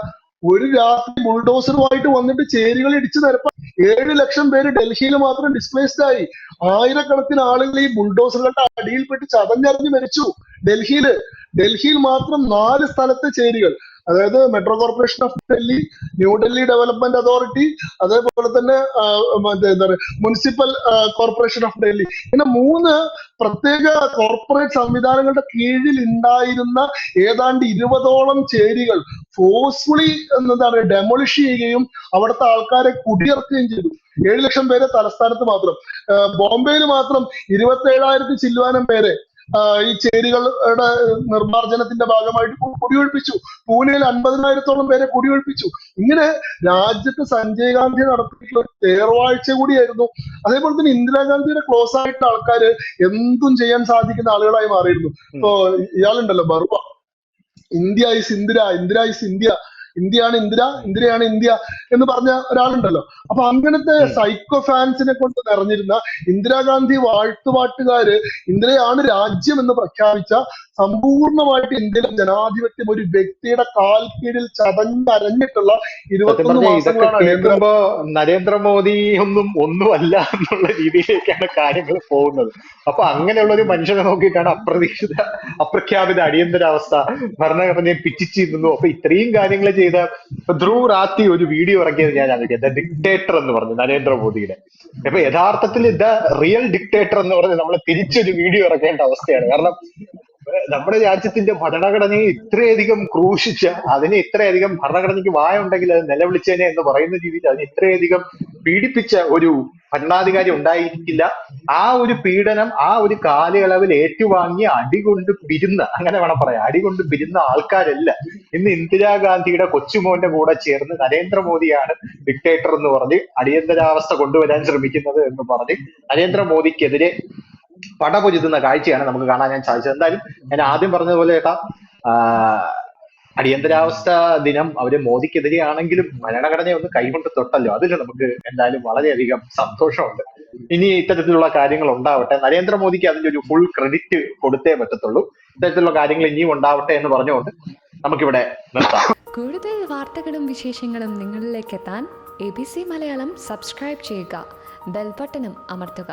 ഒരു രാത്രി ബുൾഡോസറുമായിട്ട് വന്നിട്ട് ചേരികൾ ഇടിച്ചു നിരപ്പാൻ 7 ലക്ഷം പേര് ഡൽഹിയിൽ മാത്രം ഡിസ്പ്ലേസ്ഡ് ആയി. ആയിരക്കണക്കിന് ആളുകൾ ഈ ബുൾഡോസറുകളുടെ അടിയിൽപ്പെട്ട് ചതഞ്ഞറിഞ്ഞ് മരിച്ചു. ഡൽഹിയിൽ മാത്രം 4 സ്ഥലത്തെ ചേരികൾ, അതായത് metro corporation of Delhi, New Delhi development authority, അതേപോലെ തന്നെ മുനിസിപ്പൽ കോർപ്പറേഷൻ ഓഫ് ഡൽഹി, ഇങ്ങനെ 3 പ്രത്യേക കോർപ്പറേറ്റ് സംവിധാനങ്ങളുടെ കീഴിൽ ഉണ്ടായിരുന്ന ഏതാണ്ട് 20ഓളം ചേരികൾ ഫോഴ്സ്ഫുള്ളി ഡെമോളിഷ് ചെയ്യുകയും അവിടുത്തെ ആൾക്കാരെ കുടിയിറക്കുകയും ചെയ്തു. 7 ലക്ഷം പേരെ തലസ്ഥാനത്ത് മാത്രം. ബോംബെയിൽ മാത്രം 27,000 ചില്ലുവാനം പേരെ ഈ ചേരികളുടെ നിർമ്മാർജ്ജനത്തിന്റെ ഭാഗമായിട്ട് കുടിയൊഴിപ്പിച്ചു. പൂനെയിൽ 50,000-ഓളം പേരെ കുടിയൊഴിപ്പിച്ചു. ഇങ്ങനെ രാജ്യത്ത് സഞ്ജയ് ഗാന്ധി നടത്തിയിട്ടുള്ള ഒരു തേർവാഴ്ച കൂടിയായിരുന്നു. അതേപോലെ തന്നെ ഇന്ദിരാഗാന്ധിയുടെ ക്ലോസ് ആയിട്ടുള്ള ആൾക്കാര് എന്തും ചെയ്യാൻ സാധിക്കുന്ന ആളുകളായി മാറിയിരുന്നു. ഇപ്പൊ ഇയാളുണ്ടല്ലോ Barua, India is Indira, Indira is India, ഇന്ത്യയാണ് ഇന്ദിര, ഇന്ദിരയാണ് ഇന്ത്യ എന്ന് പറഞ്ഞ ഒരാളുണ്ടല്ലോ. അപ്പൊ അങ്ങനത്തെ ഉം. സൈക്കോ ഫാൻസിനെ കൊണ്ട് നിറഞ്ഞിരുന്ന ഇന്ദിരാഗാന്ധി വാഴ്ത്തുപാട്ടുകാര് ഇന്ദിരയാണ് രാജ്യം എന്ന് പ്രഖ്യാപിച്ച, സമ്പൂർണ്ണമായിട്ട് ഇന്ത്യയിലെ ജനാധിപത്യം ഒരു വ്യക്തിയുടെ കാൽ കീഴിൽ ചതഞ്ഞരഞ്ഞിട്ടുള്ള സത്യം 21 പറഞ്ഞ ഇതൊക്കെ മാസങ്ങളാണ് അടിയന്തര. കേൾക്കുമ്പോ നരേന്ദ്രമോദി ഒന്നുമല്ല എന്നുള്ള രീതിയിലേക്കാണ് കാര്യങ്ങൾ പോകുന്നത്. അപ്പൊ അങ്ങനെയുള്ള ഒരു മനുഷ്യനെ നോക്കിയിട്ടാണ് അപ്രഖ്യാപിത അടിയന്തരാവസ്ഥ ഭരണഘടനയെ പിച്ചിച്ചിരുന്നു. അപ്പൊ ഇത്രയും കാര്യങ്ങൾ ചെയ്ത ധ്രുവ് റാത്തി ഒരു വീഡിയോ ഇറക്കിയത് ഞാൻ ദ ഡിക്ടേറ്റർ എന്ന് പറഞ്ഞു നരേന്ദ്രമോദിയുടെ. അപ്പൊ യഥാർത്ഥത്തിൽ ദ റിയൽ ഡിക്ടേറ്റർ എന്ന് പറഞ്ഞ് നമ്മൾ തിരിച്ചൊരു വീഡിയോ ഇറക്കേണ്ട അവസ്ഥയാണ്. കാരണം നമ്മുടെ രാജ്യത്തിന്റെ ഭരണഘടനയെ ഇത്രയധികം ക്രൂശിച്ച് അതിനെ ഇത്രയധികം ഭരണഘടനയ്ക്ക് വായ ഉണ്ടെങ്കിൽ അത് നിലവിളിച്ചേനെ എന്ന് പറയുന്ന രീതിയിൽ അതിനെ ഇത്രയധികം പീഡിപ്പിച്ച ഒരു ഭരണാധികാരി ഉണ്ടായിരിക്കില്ല. ആ ഒരു പീഡനം ആ ഒരു കാലയളവിൽ ഏറ്റുവാങ്ങിയ അടികൊണ്ട് പിരുന്ന, അങ്ങനെ വേണം പറയാം, അടികൊണ്ട് പിരുന്ന ആൾക്കാരല്ല ഇന്ന് ഇന്ദിരാഗാന്ധിയുടെ കൊച്ചുമോന്റെ കൂടെ ചേർന്ന് നരേന്ദ്രമോദിയാണ് ഡിക്ടേറ്റർ എന്ന് പറഞ്ഞ് അടിയന്തരാവസ്ഥ കൊണ്ടുവരാൻ ശ്രമിക്കുന്നത് എന്ന് പറഞ്ഞ് നരേന്ദ്രമോദിക്കെതിരെ പടപൊരുതുന്ന കാഴ്ചയാണ് നമുക്ക് കാണാൻ ഞാൻ സാധിച്ചത്. എന്തായാലും ഞാൻ ആദ്യം പറഞ്ഞതുപോലെ ചേട്ടാ, അടിയന്തരാവസ്ഥ ദിനം അവര് മോദിക്കെതിരെയാണെങ്കിലും ഭരണഘടനയെ ഒന്ന് കൈകൊണ്ട് തൊട്ടല്ലോ, അതിൽ നമുക്ക് എന്തായാലും വളരെയധികം സന്തോഷമുണ്ട്. ഇനി ഇത്തരത്തിലുള്ള കാര്യങ്ങൾ ഉണ്ടാവട്ടെ, നരേന്ദ്രമോദിക്ക് അതിന്റെ ഒരു ഫുൾ ക്രെഡിറ്റ് കൊടുത്തേ പറ്റത്തുള്ളൂ. ഇത്തരത്തിലുള്ള കാര്യങ്ങൾ ഇനിയും ഉണ്ടാവട്ടെ എന്ന് പറഞ്ഞുകൊണ്ട് നമുക്കിവിടെ നിർത്താം. കൂടുതൽ വാർത്തകളും വിശേഷങ്ങളും നിങ്ങളിലേക്ക് എത്താൻ ABC മലയാളം സബ്സ്ക്രൈബ് ചെയ്യുക, ബെൽ ബട്ടണും അമർത്തുക.